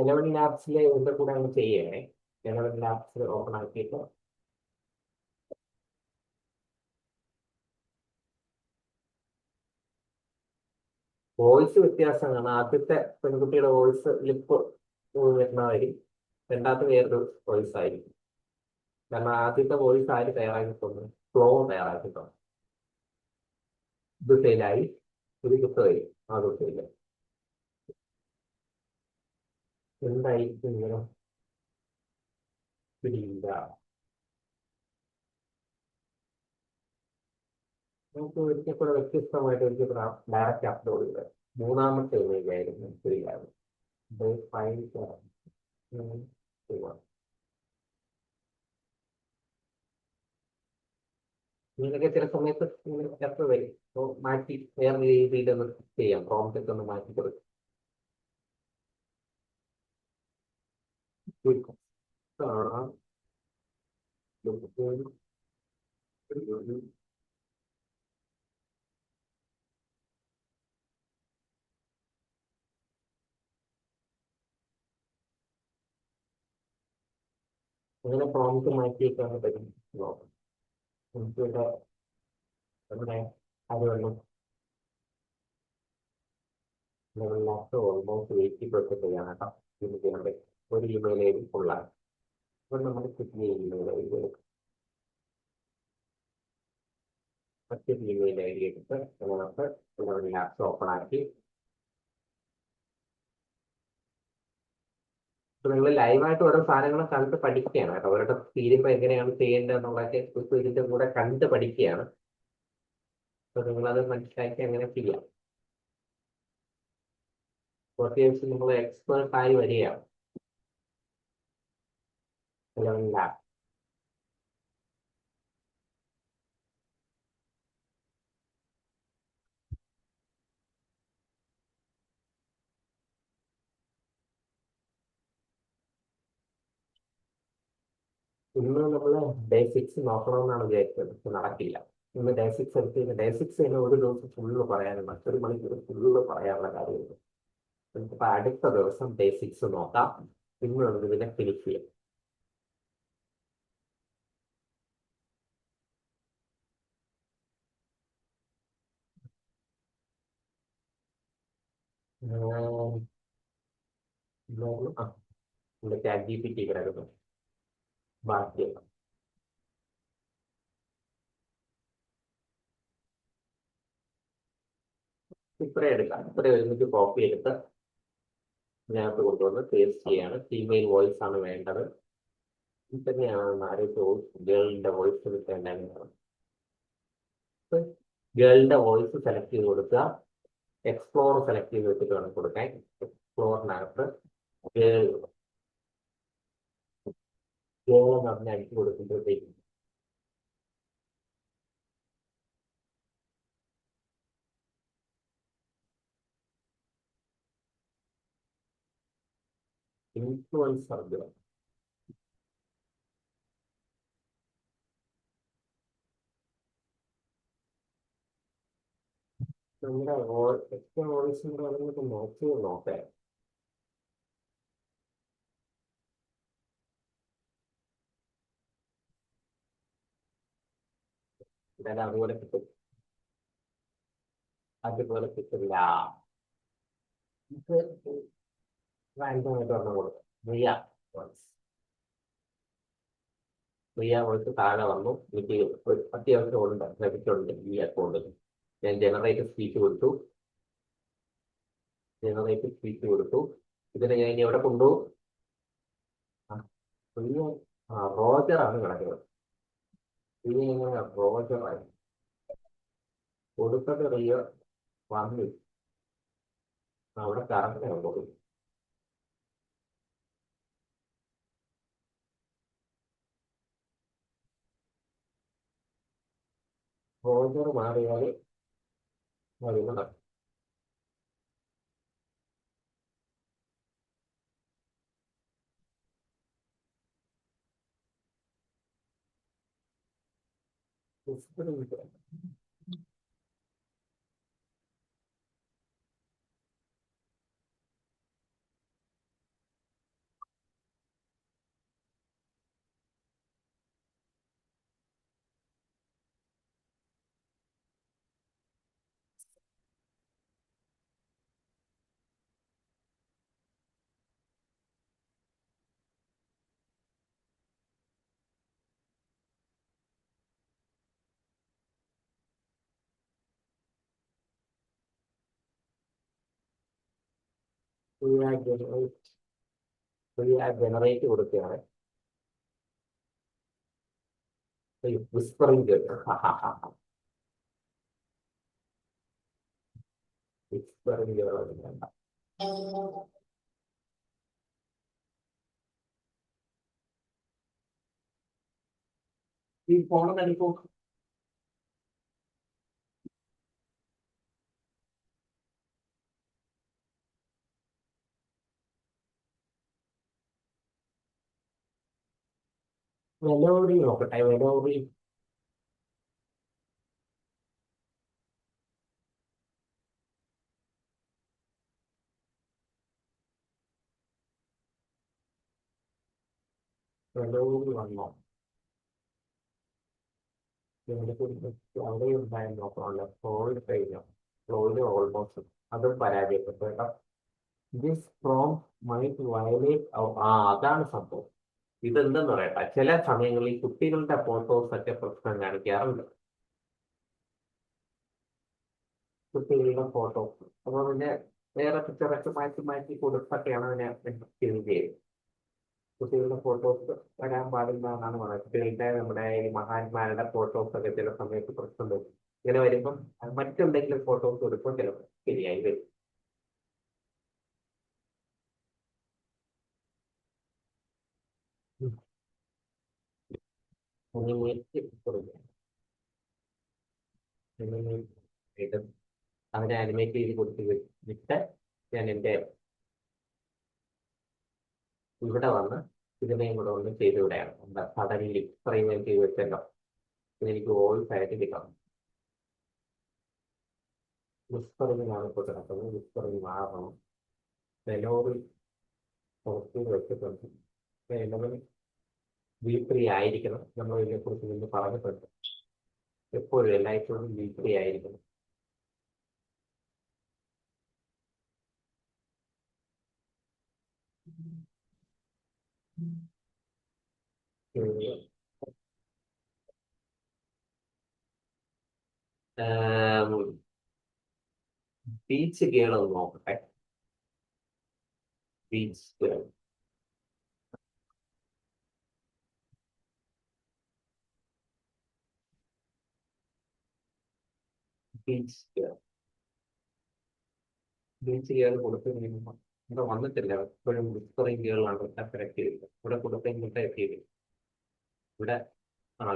[SPEAKER 1] എലവൻ ലാബ്സിൽ എന്റെ കൂടെ അങ്ങ് ചെയ്യണേ. എലവൻ ലാബ്സിൽ ഓപ്പൺ ആക്കിയിട്ട് വോയിസ് വ്യത്യാസമാണ്. ആദ്യത്തെ പെൺകുട്ടിയുടെ വോയിസ് ലിപ്പ് വരുന്നതായിരിക്കും, രണ്ടാമത്തെ വേറൊരു വോയിസ് ആയിരിക്കും. കാരണം ആദ്യത്തെ വോയിസ് ആര് തയ്യാറാക്കിയിട്ടുണ്ട്? ഫ്ലോ തയ്യാറാക്കിയിട്ടുണ്ട്. ഇത് ഫെയിലായി, ഇത് കിട്ടുകയും അത് ഫെയില. എന്തായിരിക്കും ഇങ്ങനെ പിടിയില്ല. നമുക്ക് ഒരിക്കൽ കൂടെ വ്യത്യസ്തമായിട്ട് ഒരിക്കൽ ഡയറക്റ്റ് അപ്ലോഡ് ചെയ്തത് മൂന്നാമത്തെ ഇമേജ് ആയിരുന്നു ശരിയാകും. ഇങ്ങനെയൊക്കെ ചില സമയത്ത് ഇങ്ങനെ ചേർത്ത് വരും. അപ്പോൾ മാറ്റി വേറെ രീതിയിലൊന്ന് ചെയ്യാം, പ്രോംപ്റ്റ് ഒക്കെ ഒന്ന് മാറ്റി കൊടുക്കും. കാണാം. അങ്ങനെ പ്രോംപ്റ്റ് മാറ്റിയേക്കാൻ പറ്റും. നോക്കാം. നമുക്കിവിടെ നമ്മുടെ അരവെള്ളം ലെവലിനകത്ത് ഓൾമോസ്റ്റ് 80% ചെയ്യണം കേട്ടോ. ഇത് ചെയ്യാൻ പറ്റും. ഒരു ഇമെയിൽ ഐ ഡി ഫുള്ളാണ്. അപ്പോൾ നമ്മൾ കിട്ടിയ ഇമെയിൽ ഐ ഡി മറ്റൊരു ഇമെയിൽ ഐ ഡി എടുത്ത് നമുക്ക് ലാപ്സ് ഓപ്പൺ ആക്കി നിങ്ങൾ ലൈവായിട്ട് ഓരോ സാധനങ്ങൾ കണ്ട് പഠിക്കുകയാണ് കേട്ടോ. അവരുടെ തീരുമ്പോൾ എങ്ങനെയാണ് ചെയ്യേണ്ടത് എന്നുള്ളതൊക്കെ ഇതിന്റെ കൂടെ കണ്ട് പഠിക്കുകയാണ്. അപ്പൊ നിങ്ങളത് മനസ്സിലാക്കി അങ്ങനെ ചെയ്യാം. കുറച്ച് ദിവസം നിങ്ങൾ എക്സ്പേർട്ട് ആയി വരികയാണ്. ലാബ് ഇന്ന് നമ്മൾ ഡേ 6 നോക്കണമെന്നാണ് വിചാരിച്ചത്. പക്ഷെ നടക്കില്ല. ഇന്ന് ഡേ 6 എടുത്ത് ഡേ 6 തന്നെ ഒരു ദിവസം ഫുള്ള് പറയാനും മറ്റൊരു മണിക്കൂർ ഫുള്ള് പറയാനുള്ള കാര്യമുണ്ട്. നമുക്കിപ്പോൾ അടുത്ത ദിവസം ഡേ 6 നോക്കാം. ഇന്ന് നമുക്ക് ഇതിനെ ഫിനിഷ് ചെയ്യാം. ഇവിടെ ചാറ്റ് GPT കിടക്കുന്നു. ബാക്കി ഇത്രയും എടുക്കാം. ഇത്രയും ഒരുമിച്ച് കോപ്പി എടുത്ത് ഇതിനകത്ത് കൊണ്ടുവന്ന് പേസ്റ്റ് ചെയ്യാണ്. ഫീമെയിൽ വോയിസ് ആണ് വേണ്ടത്. ഇത് തന്നെയാണ് ആരോഗ്യ വോയിസ്, ഗേളിന്റെ വോയിസ് കിട്ടേണ്ടത്. ഗേളിന്റെ വോയിസ് സെലക്ട് ചെയ്ത് കൊടുക്കുക. എക്സ്പ്ലോർ സെലക്ട് ചെയ്ത് വെച്ചിട്ട് വേണം കൊടുക്കാൻ. എക്സ്പ്ലോറിനകത്ത് ഗേൾ എന്ന് പറഞ്ഞ് അടിച്ചു കൊടുക്കുമ്പോഴത്തേക്കും ഇൻഫ്ലുവൻസർ ഗേൾ നമ്മുടെ എക്സ്ട്രാ വോയിസ് എന്ന് പറയുന്നത് നോക്കാം. ഇതെല്ലാം അതുപോലെ കിട്ടും. അതുപോലെ കിട്ടില്ല. ഇത് റാൻഡമായിട്ട് പറഞ്ഞു കൊടുക്കും. റിയ വോയിസ് താഴെ വന്നു. എനിക്ക് ഒരു അത്യാവശ്യം ഉണ്ട്, ലഭിച്ചുണ്ട് ഈ അക്കൗണ്ടിൽ. ഞാൻ ജനറേറ്റ് സ്പീച്ച് കൊടുത്തു. ഇതിനെ ഞാൻ ഇനി എവിടെ കൊണ്ടുപോകും? റോജറാണ് കിടക്കുന്നത്. ഇനി എങ്ങനെ റോജറായി കൊടുത്തത്? റിയ വന്നു അവിടെ കറക്റ്റ് കൊടുക്കും. റോജർ മാറിയാൽ വരുന്നതാണ്. ജനറേറ്റ് കൊടുക്കുകയാണ്. വിസ്പറിംഗ് വിസ്പറിംഗ് വേണ്ട. ഈ ഫോണിന് എടുക്കും. മെലോഡി നോക്കട്ടെ. മെലോഡി വന്നോ? അവിടെ ഉണ്ടായിരുന്നു നോക്കണമല്ലോ. ഫ്ലോയിഡ് കഴിഞ്ഞോ? ഫ്ലോയിഡ് ഓൾമോസ്റ്റ് അതും പരാജയപ്പെട്ടു കേട്ടോ. This from might violate. അതാണ് സംഭവം. ഇതെന്തെന്ന് പറയട്ടെ, ചില സമയങ്ങളിൽ കുട്ടികളുടെ ഫോട്ടോസ് ഒക്കെ പ്രശ്നം കാണിക്കാറുണ്ട്. കുട്ടികളുടെ ഫോട്ടോസ്. അപ്പോൾ പിന്നെ വേറെ പിക്ചറൊക്കെ മാറ്റി മാറ്റി കൊടുത്തൊക്കെയാണ് അതിനെ ഇത് ചെയ്യുന്നത്. കുട്ടികളുടെ ഫോട്ടോസ് വരാൻ പാടില്ല എന്നാണ് പറയുന്നത്. കുട്ടികളുടെ നമ്മുടെ ഈ മഹാന്മാരുടെ ഫോട്ടോസ് ഒക്കെ ചില സമയത്ത് പ്രശ്നം വരും. ഇങ്ങനെ വരുമ്പം മറ്റെന്തെങ്കിലും ഫോട്ടോസ് എടുക്കുമ്പോൾ ചിലപ്പോൾ ശരിയായി വരും. അതിനെ അനിമേറ്റ് ചെയ്ത് കൊടുത്ത് വിട്ട് ഞാൻ എൻ്റെ ഇവിടെ വന്ന് ഇതിനെയും കൂടെ ഒന്ന് ചെയ്ത് വിടുകയാണ്. എന്താ സഡൻലി ഇത്രയും ഞാൻ ചെയ്ത് വെച്ചല്ലോ, ഇതെനിക്ക് വോയിസ് ആയിട്ട് കിട്ടണം. വിസ്പറിങ്ങിനാണ് ഇപ്പോൾ കിടക്കുന്നത്. വിസ്പറിങ് മാറണം. മെലോഡി പുറത്ത് വെച്ചിട്ടുണ്ട്. മെലോഡി V3 ആയിരിക്കണം. നമ്മൾ ഇതിനെക്കുറിച്ച് മുമ്പ് പറഞ്ഞിട്ടുണ്ട്. എപ്പോഴും എല്ലായ്പ്പോഴും V3 ആയിരിക്കണം. ബീച്ച് ഗേൾ ഒന്ന് നോക്കട്ടെ. Beach girl, beach girl, beach girl കൊടുത്തു കഴിയുമ്പോൾ ഇവിടെ വന്നിട്ടില്ല. എപ്പോഴും വിസ്പറിങ് ഗേളാണ് സെലക്ട് ചെയ്തത്. ഇവിടെ കൊടുത്തെങ്കിൽ എത്തിയത് ഇവിടെ.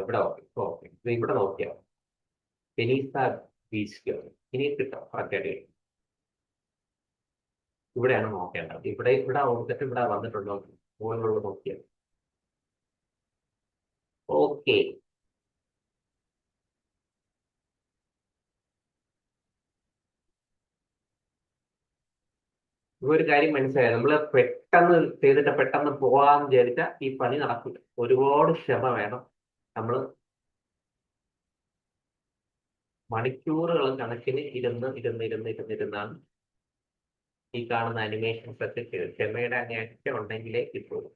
[SPEAKER 1] ഇവിടെ ഓക്കെ. ഓക്കെ, ഇവിടെ നോക്കിയാൽ ഫെനീസ ബീച്ച് ഗേൾ ഇനി കിട്ടാം. കറക്റ്റായിട്ട് ഇവിടെയാണ് നോക്കേണ്ടത്. ഇവിടെ ഓർത്തിട്ട് ഇവിടെ വന്നിട്ടുണ്ടോ മുകളിലുള്ള നോക്കിയാൽ ഓക്കെ. ഒരു കാര്യം മനസ്സിലായത്, നമ്മൾ പെട്ടെന്ന് ചെയ്തിട്ട് പെട്ടെന്ന് പോകാമെന്ന് വിചാരിച്ചാൽ ഈ പണി നടക്കില്ല. ഒരുപാട് ക്ഷമ വേണം. നമ്മൾ മണിക്കൂറുകൾ കണക്കിന് ഇരുന്നാണ് ഈ കാണുന്ന അനിമേഷൻസ് ഒക്കെ ചെയ്ത്. ക്ഷമയുടെ അങ്ങേയറ്റം ഉണ്ടെങ്കിലേ കിട്ടുള്ളൂ.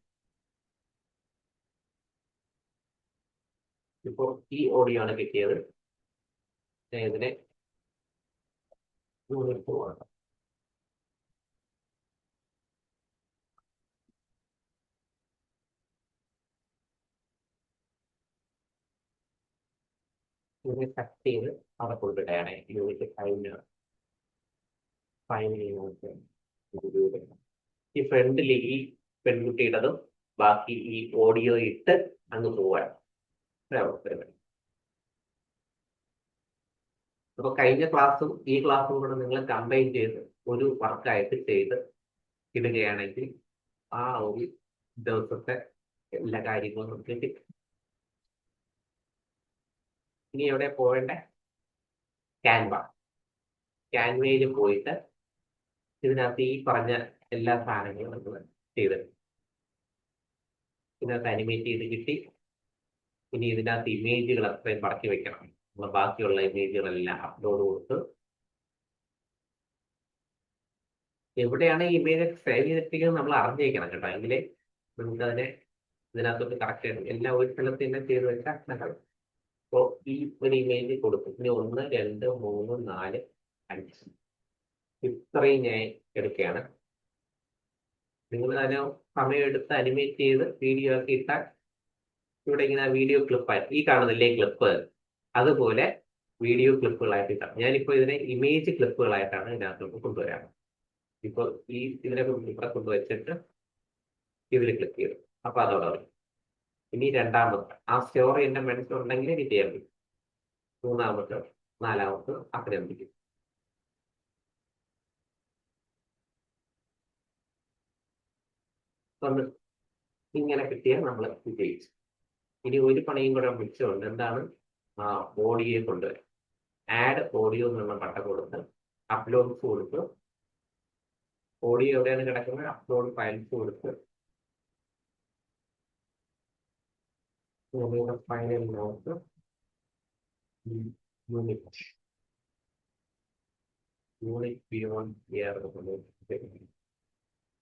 [SPEAKER 1] ഇപ്പോൾ ഈ ഓഡിയോ ആണ് കിട്ടിയത്. ഇതിനെ പോവാണ്. ഇതിനെ കട്ട് ചെയ്ത് അവിടെ കൊണ്ടിടുകയാണ്. യൂണിറ്റ് 5 ഈ ഫ്രണ്ടിൽ ഈ പെൺകുട്ടിയുടേതും ബാക്കി ഈ ഓഡിയോ ഇട്ട് അങ്ങ് പോവാണ്. അപ്പൊ കഴിഞ്ഞ ക്ലാസ്സും ഈ ക്ലാസ്സും കൂടെ നിങ്ങൾ കമ്പൈൻ ചെയ്ത് ഒരു വർക്കായിട്ട് ചെയ്ത് ഇടുകയാണെങ്കിൽ ആ ഒരു ദിവസത്തെ എല്ലാ കാര്യങ്ങളും നമുക്ക് കിട്ടും. ഇനി എവിടെ പോവേണ്ടേ? ക്യാൻവയിൽ പോയിട്ട് ഇതിനകത്ത് ഈ പറഞ്ഞ എല്ലാ സാധനങ്ങളും നമ്മൾ ചെയ്തിട്ടുണ്ട്. ഇതിനകത്ത് അനിമേറ്റ് ചെയ്ത് കിട്ടി. ഇനി ഇതിനകത്ത് ഇമേജുകൾ അത്രയും പറക്കി വെക്കണം. നമ്മൾ ബാക്കിയുള്ള ഇമേജുകളെല്ലാം അപ്ലോഡ് കൊടുത്ത് എവിടെയാണ് ഈ ഇമേജ് സേവ് ചെയ്തിരിക്കുന്നത് നമ്മൾ അറിഞ്ഞേക്കണം കേട്ടോ. എങ്കിലേ നമുക്ക് അതിനെ ഇതിനകത്തോട്ട് കറക്റ്റ് ചെയ്യണം. എല്ലാം ഒരു സ്ഥലത്ത് തന്നെ ചെയ്ത് വെച്ചാൽ നല്ലത്. അപ്പോൾ ഈ ഒരു ഇമേജ് കൊടുക്കും. ഇനി 1 2 3 4 5 ഇത്രയും ഞാൻ എടുക്കുകയാണ്. നിങ്ങൾ അതിനെ സമയമെടുത്ത് അനിമേറ്റ് ചെയ്ത് വീഡിയോ ഒക്കെ ഇട്ടാൽ ഇവിടെ ഇങ്ങനെ വീഡിയോ ക്ലിപ്പായി ഈ കാണുന്നില്ലേ ക്ലിപ്പ്, അതുപോലെ വീഡിയോ ക്ലിപ്പുകളായിട്ട് ഇട്ടാം. ഞാനിപ്പോൾ ഇതിനെ ഇമേജ് ക്ലിപ്പുകളായിട്ടാണ് ഇതിനകത്തോട്ട് കൊണ്ടുവരാറ്. ഇപ്പോൾ ഇതിനെ ഇവിടെ കൊണ്ടുവച്ചിട്ട് ഇതിൽ ക്ലിക്ക് ചെയ്തു. അപ്പൊ അതോടെ വരും. ഇനി രണ്ടാമത്തെ ആ സ്റ്റോറി എന്റെ മനസ്സിലുണ്ടെങ്കിൽ ഇനി ചെയ്യാൻ പറ്റും. മൂന്നാമത്തെ 4മത്തെ അത്രയും പിടിക്കും. ഇങ്ങനെ കിട്ടിയാൽ നമ്മൾ വിജയിച്ചു. ഇനി ഒരു പണിയും കൂടെ മിച്ചമുണ്ട്. എന്താണ്? ഓഡിയോ കൊണ്ടുവരാം. ആഡ് ഓഡിയോ എന്നുള്ള ബട്ടൺ കൊടുത്ത് അപ്ലോഡ്സ് കൊടുത്ത് ഓഡിയോ എവിടെയാണ് കിടക്കുന്നത്? അപ്ലോഡ് ഫയൽസ് കൊടുത്ത് final note unit beyond year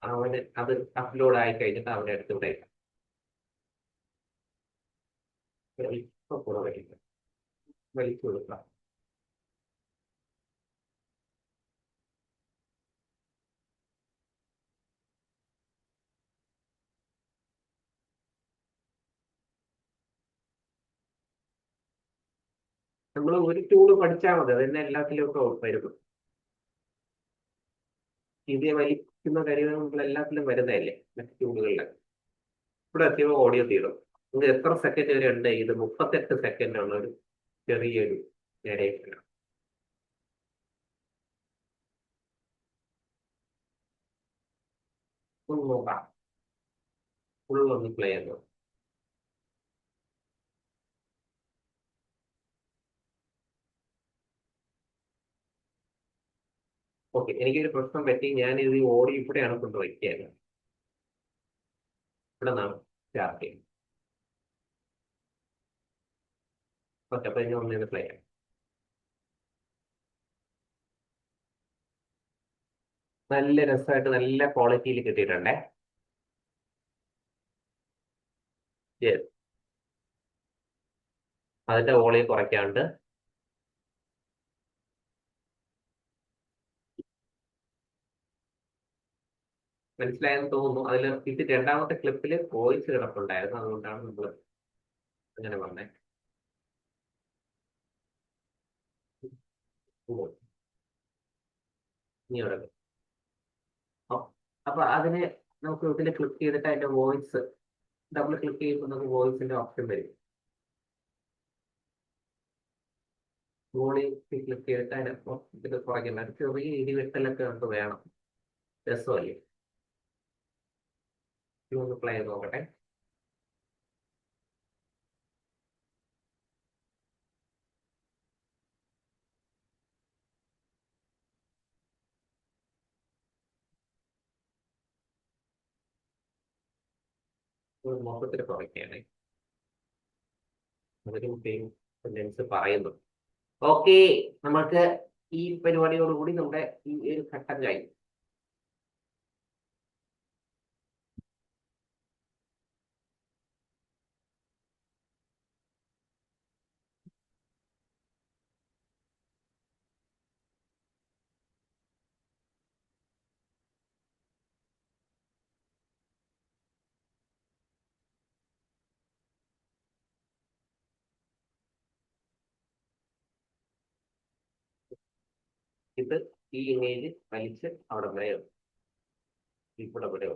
[SPEAKER 1] അവന് അത് അപ്ലോഡ് ആയി കഴിഞ്ഞിട്ട് അവനെ അടുത്ത് വിടേക്കാം. ഇപ്പൊ കൂടെ വലിച്ചു കൊടുക്കാം. നമ്മൾ ഒരു ടൂള് പഠിച്ചാൽ മതി, അത് തന്നെ എല്ലാത്തിലും ഒക്കെ വരും. ഇത് വലിക്കുന്ന കാര്യങ്ങൾ നമ്മൾ എല്ലാത്തിലും വരുന്നതല്ലേ മറ്റു ടൂളുകളിൽ. ഇവിടെ എത്തിയപ്പോൾ ഓഡിയോ തീരും. ഇത് എത്ര സെക്കൻഡ് വരെ ഉണ്ട്? ഇത് 38 സെക്കൻഡ് ഉള്ള ഒരു ചെറിയൊരു നേരേഷനാണ്. ഒന്ന് നോക്കാം, ഫുൾ ഒന്ന് പ്ലേ ചെയ്തു. ഓക്കെ, എനിക്കൊരു പ്രശ്നം പറ്റി. ഞാൻ ഇത് ഓഡിയോ ഇവിടെയാണ് കൊണ്ട് വയ്ക്കുകയാണ്. ഇവിടെ നിന്നാണ് സ്റ്റാർട്ട് ചെയ്യുന്നത്. ഓക്കെ, അപ്പൊ ഇനി ഒന്നിന് പ്ലേ ചെയ്യാം. നല്ല രസമായിട്ട് നല്ല ക്വാളിറ്റിയിൽ കിട്ടിയിട്ടുണ്ടേ. Yes. അതിന്റെ വോളിയം കുറയ്ക്കാണ്ട്. മനസ്സിലായെന്ന് തോന്നുന്നു. അതിൽ ഇത് രണ്ടാമത്തെ ക്ലിപ്പിൽ വോയിസ് കിടപ്പുണ്ടായിരുന്നു, അതുകൊണ്ടാണ് നമ്മൾ അങ്ങനെ പറഞ്ഞത്. ഇനി അവിടെ അപ്പൊ അതിന് നമുക്ക് ഇതിൽ ക്ലിക്ക് ചെയ്തിട്ട് അതിന്റെ വോയിസ് ഡബിൾ ക്ലിക്ക് ചെയ്യുമ്പോൾ നമുക്ക് വോയിസിന്റെ ഓപ്ഷൻ വരും. വോളിയം ക്ലിക്ക് ചെയ്തിട്ട് അതിനപ്പം ഇത് കുറയ്ക്കുന്നത് ചെറിയ ഇടിവെട്ടലൊക്കെ നമുക്ക് വേണം. രസമല്ലേ? ഇതൊന്ന് പ്ലേ ചെയ്ത് നോക്കട്ടെ. മൊത്തത്തിൽ കുറയ്ക്കുകയാണ്. അതിനും സെയിം ടെൻഡൻസ് പറയുന്നു. ഓക്കെ, നമുക്ക് ഈ പരിപാടിയോടുകൂടി നമ്മുടെ ഈ ഒരു ഘട്ടം കഴിഞ്ഞു. ഇത് ഈ ഇമേജ് വലിച്ച് അവിടെ വരെ ഇവിടെ ഇവിടെ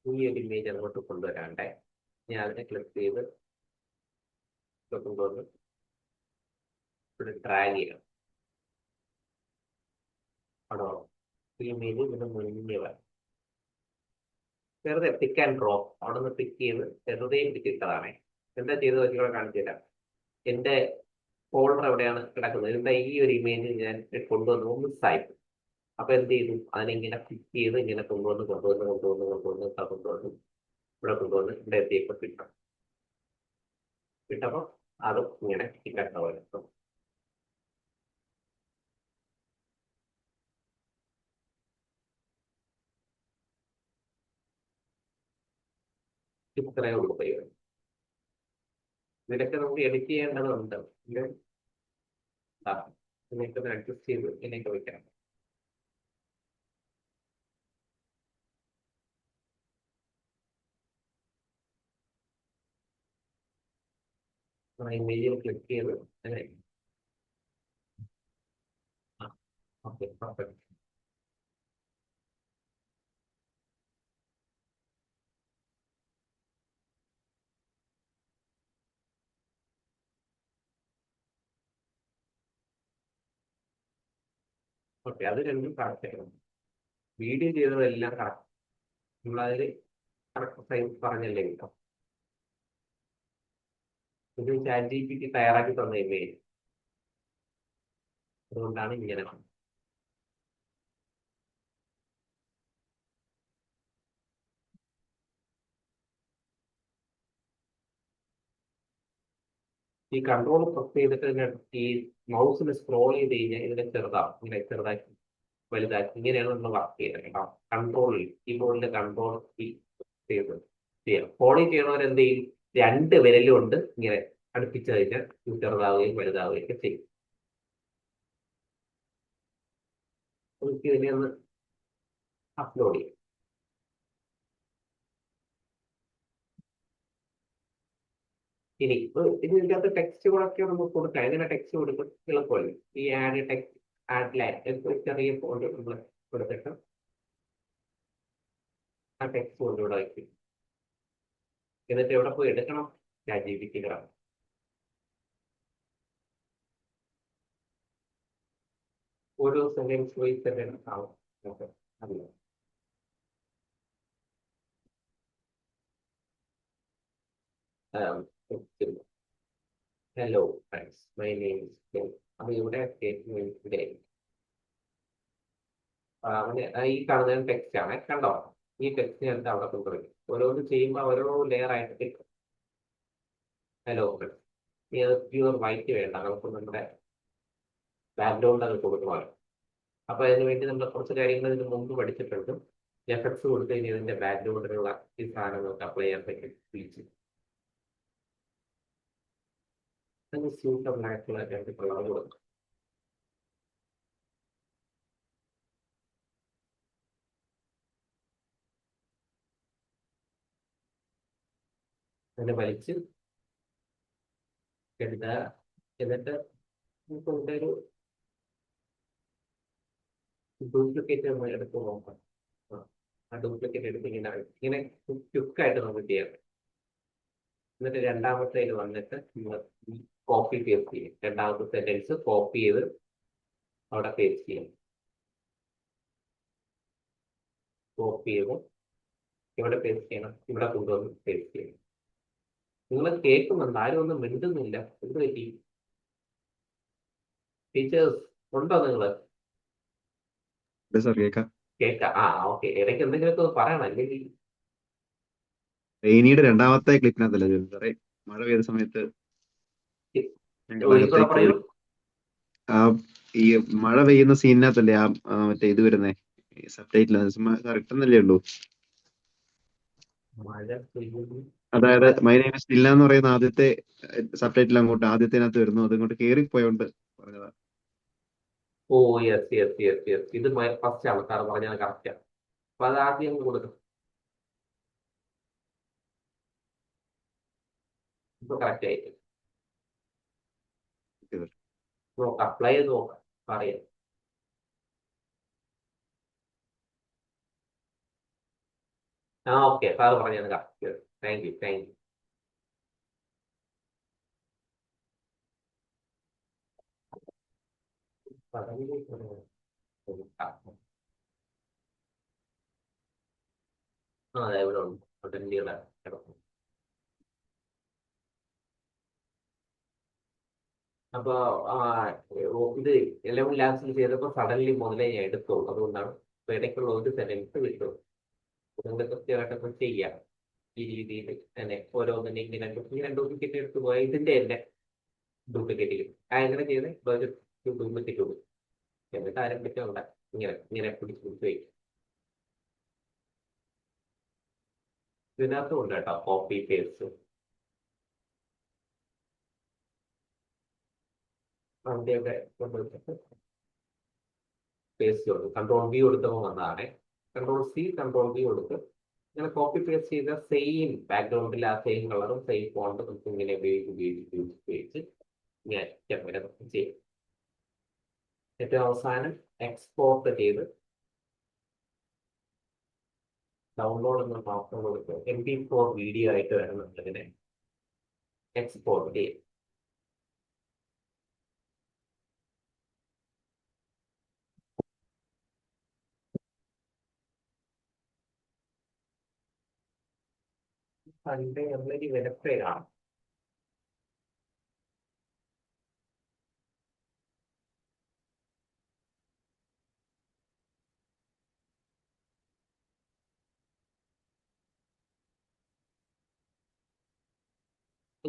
[SPEAKER 1] ഈ ഒരു ഇമേജ് അങ്ങോട്ട് കൊണ്ടുവരാണ്ടേ ഞാൻ അതിനെ ക്ലിക്ക് ചെയ്ത് കൊണ്ടുവന്ന് ഇവിടെ ഡ്രാഗ് ചെയ്യണം. അവിടെ ഈ ഇമേജ് ഇവിടെ മുന്നേ വരാം. വെറുതെ പിക്ക് ആൻഡ് ഡ്രോപ്പ് അവിടെ നിന്ന് പിക്ക് ചെയ്ത് വെറുതെ പിടിച്ചിട്ടതാണ്. എന്താ ചെയ്തത് വെച്ചിവിടെ കാണിച്ചു തരാം. എന്റെ ഫോൾഡർ എവിടെയാണ് കിടക്കുന്നത്? എന്താ ഈ ഒരു ഇമേജ് ഞാൻ കൊണ്ടുവന്ന് മിസ്സായി. അപ്പൊ എന്ത് ചെയ്തു? അതിനിങ്ങനെ പിക്ക് ചെയ്ത് ഇങ്ങനെ കൊണ്ടുവന്ന് ഇവിടെ കൊണ്ടുവന്ന് ഇവിടെ എത്തിയപ്പോൾ കിട്ടപ്പോ അത് ഇങ്ങനെ കിട്ടേണ്ട പോലെ. ഇത്രയേ ഉള്ളൂ പരിപാടി. ഇതിലൊക്കെ നമുക്ക് എഡിറ്റ് ചെയ്യേണ്ടതുണ്ട്. ഇതിനൊക്കെ അഡ്ജസ്റ്റ് ചെയ്ത് ഇതിനൊക്കെ വെക്കണം. ഇമേജിൽ ക്ലിക്ക് ചെയ്ത് അങ്ങനെ. Okay, perfect. ഓക്കെ, അത് രണ്ടും കറക്റ്റ് ആയിരുന്നു. വീഡിയോ ചെയ്തതെല്ലാം കറക്റ്റ്. നമ്മളതിൽ കറക്റ്റ് സൈസ് പറഞ്ഞല്ലേ കിട്ടും. ഇത് ChatGPT തയ്യാറാക്കി തന്ന ഇമേജ്, അതുകൊണ്ടാണ് ഇങ്ങനെ. ഈ കൺട്രോൾ പ്രസ് ചെയ്തിട്ട് ഈ മൗസിന് സ്ക്രോൾ ചെയ്ത് കഴിഞ്ഞാൽ ഇതിനെ ചെറുതാവും, ഇങ്ങനെ ചെറുതാക്കി വലുതാക്കി, ഇങ്ങനെയാണ് നമ്മൾ വർക്ക് ചെയ്യുന്നത് കേട്ടോ. കൺട്രോളിൽ കീബോർഡിന്റെ കൺട്രോൾ ചെയ്ത് ചെയ്യാം. ഫോണിൽ ചെയ്യണവർ എന്ത് ചെയ്യും, രണ്ട് വിരലും കൊണ്ട് ഇങ്ങനെ അടുപ്പിച്ച് കഴിഞ്ഞാൽ ചെറുതാവുകയും വലുതാവുകയും ഒക്കെ ചെയ്യും. നമുക്ക് ഇതിനെ ഒന്ന് അപ്ലോഡ് ചെയ്യും. ഇനി ഇതിനകത്ത് ടെക്സ്റ്റുകളൊക്കെ നമുക്ക് കൊടുക്കാം. എങ്ങനെ ടെക്സ്റ്റ് കൊടുക്കും എളുപ്പമല്ലേ? ഈ ആഡ് ടെക്സ്റ്റ്, ആഡ് ലൈൻ ചെറിയ ഫോണ്ട് നമ്മൾ കൊടുത്തിട്ട് ആ ടെക്സ്റ്റ് കൊണ്ട് ഇവിടെ വയ്ക്കും. എന്നിട്ട് എവിടെ പോയി എടുക്കണം? ChatGPT കാണാം. ഓരോ സെന്റൻസ് വൈസ് സെന്റൻസ് ആവും. ഓക്കെ, അറിയാം. Hello friends, my name is Joe. അപ്പൊ ഇവിടെ സ്റ്റേറ്റ്മെന്റിന്റെ അവന് ഈ കാണുന്ന ടെക്സ്റ്റ് ആണ്, കണ്ടോ? ഈ ടെക്സ്റ്റ് എടുത്ത് അവിടെ കൊണ്ടുവരും. ഓരോന്ന് ചെയ്യുമ്പോൾ ഓരോ ലെയർ ആയിട്ട് കിട്ടും. ഹലോ ഫ്രണ്ട്സ്, പ്യൂർ വൈറ്റ് വേണ്ട, നമുക്ക് നമ്മുടെ ബാക്ക്ഗ്രൗണ്ട് അത് കൊടുക്കണം. അപ്പൊ അതിന് വേണ്ടി നമ്മൾ കുറച്ച് കാര്യങ്ങൾ ഇതിന് മുമ്പ് പഠിച്ചിട്ടുണ്ട്. എഫക്ട്സ് കൊടുത്തു കഴിഞ്ഞാൽ ഇതിന്റെ ബാക്ക്ഗ്രൗണ്ടിലുള്ള ഈ സാധനങ്ങൾക്ക് അപ്ലൈ ചെയ്യാൻ പറ്റും. സ്പീച്ച് സ്യൂട്ടബിൾ ആയിട്ടുള്ള രണ്ട് കളർ കൊടുക്കും. അതിനെ വലിച്ച് എടുക്കുക. എന്നിട്ട് നമുക്ക് ഇവിടെ ഒരു ഡ്യൂപ്ലിക്കേറ്റ് നമ്മൾ എടുത്ത് നോക്കാം. ആ ഡ്യൂപ്ലിക്കേറ്റ് എടുത്ത് ഇങ്ങനെ ഇങ്ങനെ ക്വിക്കായിട്ട് നമുക്ക് ചെയ്യാം. എന്നിട്ട് രണ്ടാമത്തേൽ വന്നിട്ട് നമ്മൾ കോപ്പി പേസ്റ്റ് ചെയ്യും. രണ്ടാമത്തെ സെന്റൻസ് കോപ്പി ചെയ്ത് അവിടെ പേസ്റ്റ് ചെയ്യും. കോപ്പി ചെയ്ത് ഇവിടെ പേസ്റ്റ് ചെയ്യണം, ഇവിടെ കൊണ്ടുവന്ന് പേസ്റ്റ് ചെയ്യണം. നിങ്ങൾ കേൾക്കുന്നുണ്ട്, ആരും ഒന്നും മിണ്ടുന്നില്ല. എന്ത് പറ്റി? ടീച്ചേഴ്സ് ഉണ്ടോ നിങ്ങൾ? കേൾക്കാം. ആ ഓക്കെ, ഇടയ്ക്ക് എന്തെങ്കിലുമൊക്കെ പറയണം, അല്ലെങ്കിൽ
[SPEAKER 2] റെയിനിയുടെ രണ്ടാമത്തെ ക്ലിപ്പിനകത്തല്ലേ സാറേ മഴ പെയ്ത സമയത്ത് ഞങ്ങൾ
[SPEAKER 1] ഒരിക്കൽ
[SPEAKER 2] അകത്തേക്ക്
[SPEAKER 1] പറയൂ.
[SPEAKER 2] ആ ഈ മഴ പെയ്യുന്ന സീനിനകത്തല്ലേ മറ്റേ ഇത് വരുന്നേ സബ് ടൈറ്റിൽ ഇട്ടെന്നല്ലേ ഉള്ളൂ.
[SPEAKER 1] മഴ പെയ്യുന്നു.
[SPEAKER 2] അതായത് മൈ നെയിം ഇസ് ടില്ല എന്ന് പറയുന്ന ആദ്യത്തെ സബ് ടൈറ്റിൽ അങ്ങോട്ട് ആദ്യത്തിനകത്ത് വരുന്നു, അതിങ്ങോട്ട് കേറിപ്പോയോണ്ട് പറഞ്ഞതാ.
[SPEAKER 1] Oh yes yes yes yes, ഇത് ഫസ്റ്റ് ആണ് സാർ പറഞ്ഞത്, കറക്റ്റാ. അപ്പൊ അത് ആദ്യം കൊടുക്കും. ഇപ്പൊ കറക്റ്റ് ആയിട്ട് നോക്കാം, അപ്ലൈ ചെയ്ത് നോക്കാം, പറയാം. ആ ഓക്കെ, സാർ പറഞ്ഞത് correct. Thank you, thank you. ആ അതെ, ഇവിടെ ഉണ്ട്. പൊട്ടൻഷ്യല് കിടക്കും. അപ്പൊ ഇത് 11 ലാബ്സിൽ ചെയ്തപ്പോൾ സഡൻലി മുതലേ ഞാൻ എടുത്തോളൂ. അതുകൊണ്ടാണ് ഇപ്പൊ ഇടയ്ക്കുള്ള ഒരു സെന്റൻസ് വിട്ടു. നിങ്ങൾ കൃത്യമായിട്ടൊക്കെ ചെയ്യാം ഈ രീതിയിൽ തന്നെ. ഓരോന്നിനെ ഇങ്ങനെ ഡ്യൂപ്ലിക്കേറ്റ് എടുത്ത് പോയാൽ ഇതിന്റെ തന്നെ ഡ്യൂപ്ലിക്കേറ്റ് ചെയ്യും. എങ്ങനെ ചെയ്തത്? ഡ്യൂപ്ലിക്കേറ്റ് കൊടുക്കും. എന്നിട്ട് ആരംഭിച്ചുണ്ട് ഇങ്ങനെ ഇങ്ങനെ പിടിച്ച് പിടിച്ച് വയ്ക്കും. ഇതിനകത്തും ഉണ്ട് കേട്ടോ കോപ്പി പേസ്റ്റ്. അതിന്റെ കൊണ്ടുവച്ചിട്ട് പേസ്റ്റ് കൊടുക്കും. കൺട്രോൾ ബി കൊടുത്തപ്പോൾ വന്നതാണ്. കൺട്രോൾ സി, കൺട്രോൾ ബി കൊടുത്ത് ഇങ്ങനെ കോപ്പി പേസ്റ്റ് ചെയ്ത സെയിം ബാക്ക്ഗ്രൗണ്ടിൽ ആ സെയിം കളറും സെയിം ഫോണ്ട് നമുക്ക് ഇങ്ങനെ ഉപയോഗിച്ച് ഇങ്ങനെ വരെ നമുക്ക് ചെയ്യാം. ഏറ്റവും അവസാനം എക്സ്പോർട്ട് ചെയ്ത് ഡൗൺലോഡ് എന്ന ഓപ്ഷൻ കൊടുത്ത് MP4 വീഡിയോ ആയിട്ട് വേണം നമ്മളിതിനെ എക്സ്പോർട്ട് ചെയ്യും. അതിന്റെ നമ്മളൊരു വെബ്സൈറ്റ് ആണ്.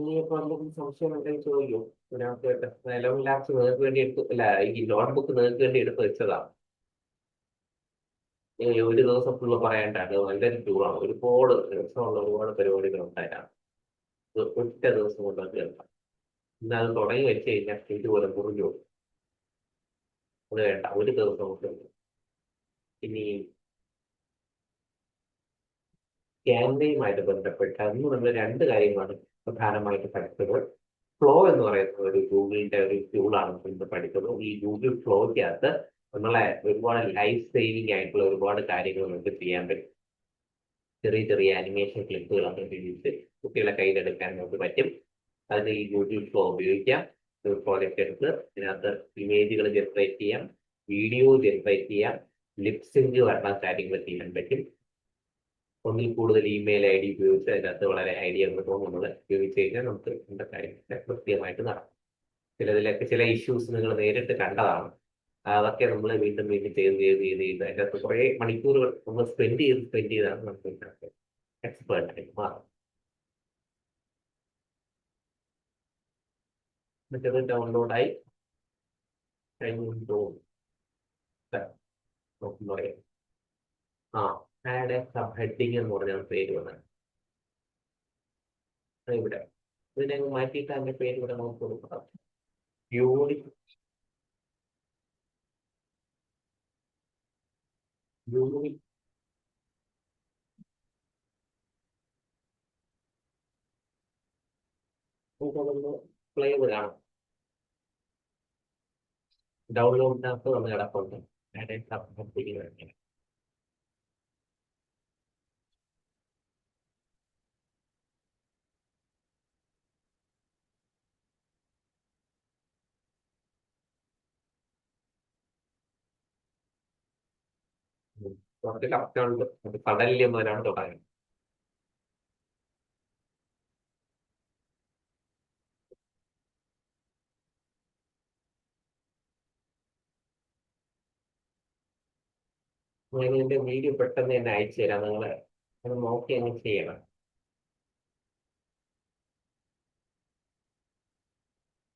[SPEAKER 1] ഇനിയിപ്പോ എന്തെങ്കിലും സംശയം ഉണ്ടെങ്കിൽ ചോദിക്കൂ. ഇതിനകത്ത് നിലവിൽ ലാപ്സ് നിങ്ങൾക്ക് വേണ്ടി എടുത്ത് അല്ല, ഈ നോട്ട്ബുക്ക് നിങ്ങൾക്ക് വേണ്ടി എടുത്ത് വെച്ചതാണ്. ഒരു ദിവസം ഫുള്ള് പറയണ്ടാണ്, നല്ലൊരു ടൂറാണ്. ഒരുപാട് രസമുള്ള ഒരുപാട് പരിപാടികൾ ഉണ്ടായിട്ടാണ്. ഇത് ഒറ്റ ദിവസം കൊണ്ട് കേൾക്കാം. ഇന്ന് അത് തുടങ്ങി വെച്ച് കഴിഞ്ഞാൽ ഇതുപോലെ മുറിഞ്ഞു പോകും. അത് വേണ്ട, ഒരു ദിവസം കൊണ്ട് ഇനി ക്യാൻവയുമായിട്ട് ബന്ധപ്പെട്ട് അന്ന് നമ്മൾ രണ്ട് കാര്യങ്ങളാണ് പ്രധാനമായിട്ട് പഠിച്ചത്. ഫ്ലോ എന്ന് പറയുന്ന ഒരു ഗൂഗിളിന്റെ ഒരു ടൂളാണ് ഇന്ന് പഠിച്ചത്. ഈ ഗൂഗിൾ ഫ്ലോയ്ക്കകത്ത് നമ്മളെ ഒരുപാട് ലൈഫ് സേവിങ് ആയിട്ടുള്ള ഒരുപാട് കാര്യങ്ങൾ നമുക്ക് ചെയ്യാൻ പറ്റും. ചെറിയ ചെറിയ ആനിമേഷൻ ക്ലിപ്പുകളൊക്കെ ഉപയോഗിച്ച് കുട്ടികളെ കയ്യിലെടുക്കാൻ നമുക്ക് പറ്റും. അതിന് ഈ ഗൂഗിൾ ഫ്ലോ ഉപയോഗിക്കാം. പ്രോജക്റ്റ് എടുത്ത് ഇതിനകത്ത് ഇമേജുകൾ ജനറേറ്റ് ചെയ്യാം, വീഡിയോ ജനറേറ്റ് ചെയ്യാം, ലിപ്സിങ്ക് വരണ കാര്യങ്ങൾ ചെയ്യാൻ പറ്റും. ഒന്നിൽ കൂടുതൽ ഇമെയിൽ ഐ ഡി ഉപയോഗിച്ച് അതിനകത്ത് വളരെ ഐഡിയകളൊക്കെ നമ്മൾ ഉപയോഗിച്ച് കഴിഞ്ഞാൽ നമുക്ക് നമ്മുടെ കാര്യങ്ങൾ കൃത്യമായിട്ട് നടക്കും. ചിലതിലൊക്കെ ചില ഇഷ്യൂസ് നിങ്ങൾ നേരിട്ട് കണ്ടതാണ്. അതൊക്കെ നമ്മൾ വീണ്ടും വീണ്ടും ചെയ്ത് അതിൻ്റെ അകത്ത് കുറേ മണിക്കൂറുകൾ നമ്മൾ സ്പെൻഡ് ചെയ്താണ് നമുക്ക് ഇതിനകത്ത് എക്സ്പേർട്ടായിട്ട് മാറും. മറ്റേത് ഡൗൺലോഡായി കഴിഞ്ഞു പറയാം. ആ ആഡ് സബ് ഹെഡിങ് എന്ന് പറഞ്ഞാൽ പേര് വന്നത് ഇവിടെ. ഇതിനെ മാറ്റിയിട്ട് അതിന്റെ പേര് ഇവിടെ നമുക്ക് കൊടുക്കാം. യൂണിറ്റ് യൂണിറ്റ് ഫ്ലേവർ കാണാം. ഡൗൺലോഡിനകത്ത് വന്ന് കിടപ്പുണ്ട്. ആഡ് സബ് ഹെഡിങ് വേണം. കുറച്ച് കറക്റ്റുണ്ട്. അത് കടലിൽ വരാണ് തുടങ്ങുന്നത്. ഞാൻ ഇതിന്റെ വീഡിയോ പെട്ടെന്ന് തന്നെ അയച്ചു തരാം. നിങ്ങൾ അത് നോക്കി അങ്ങ് ചെയ്യണം.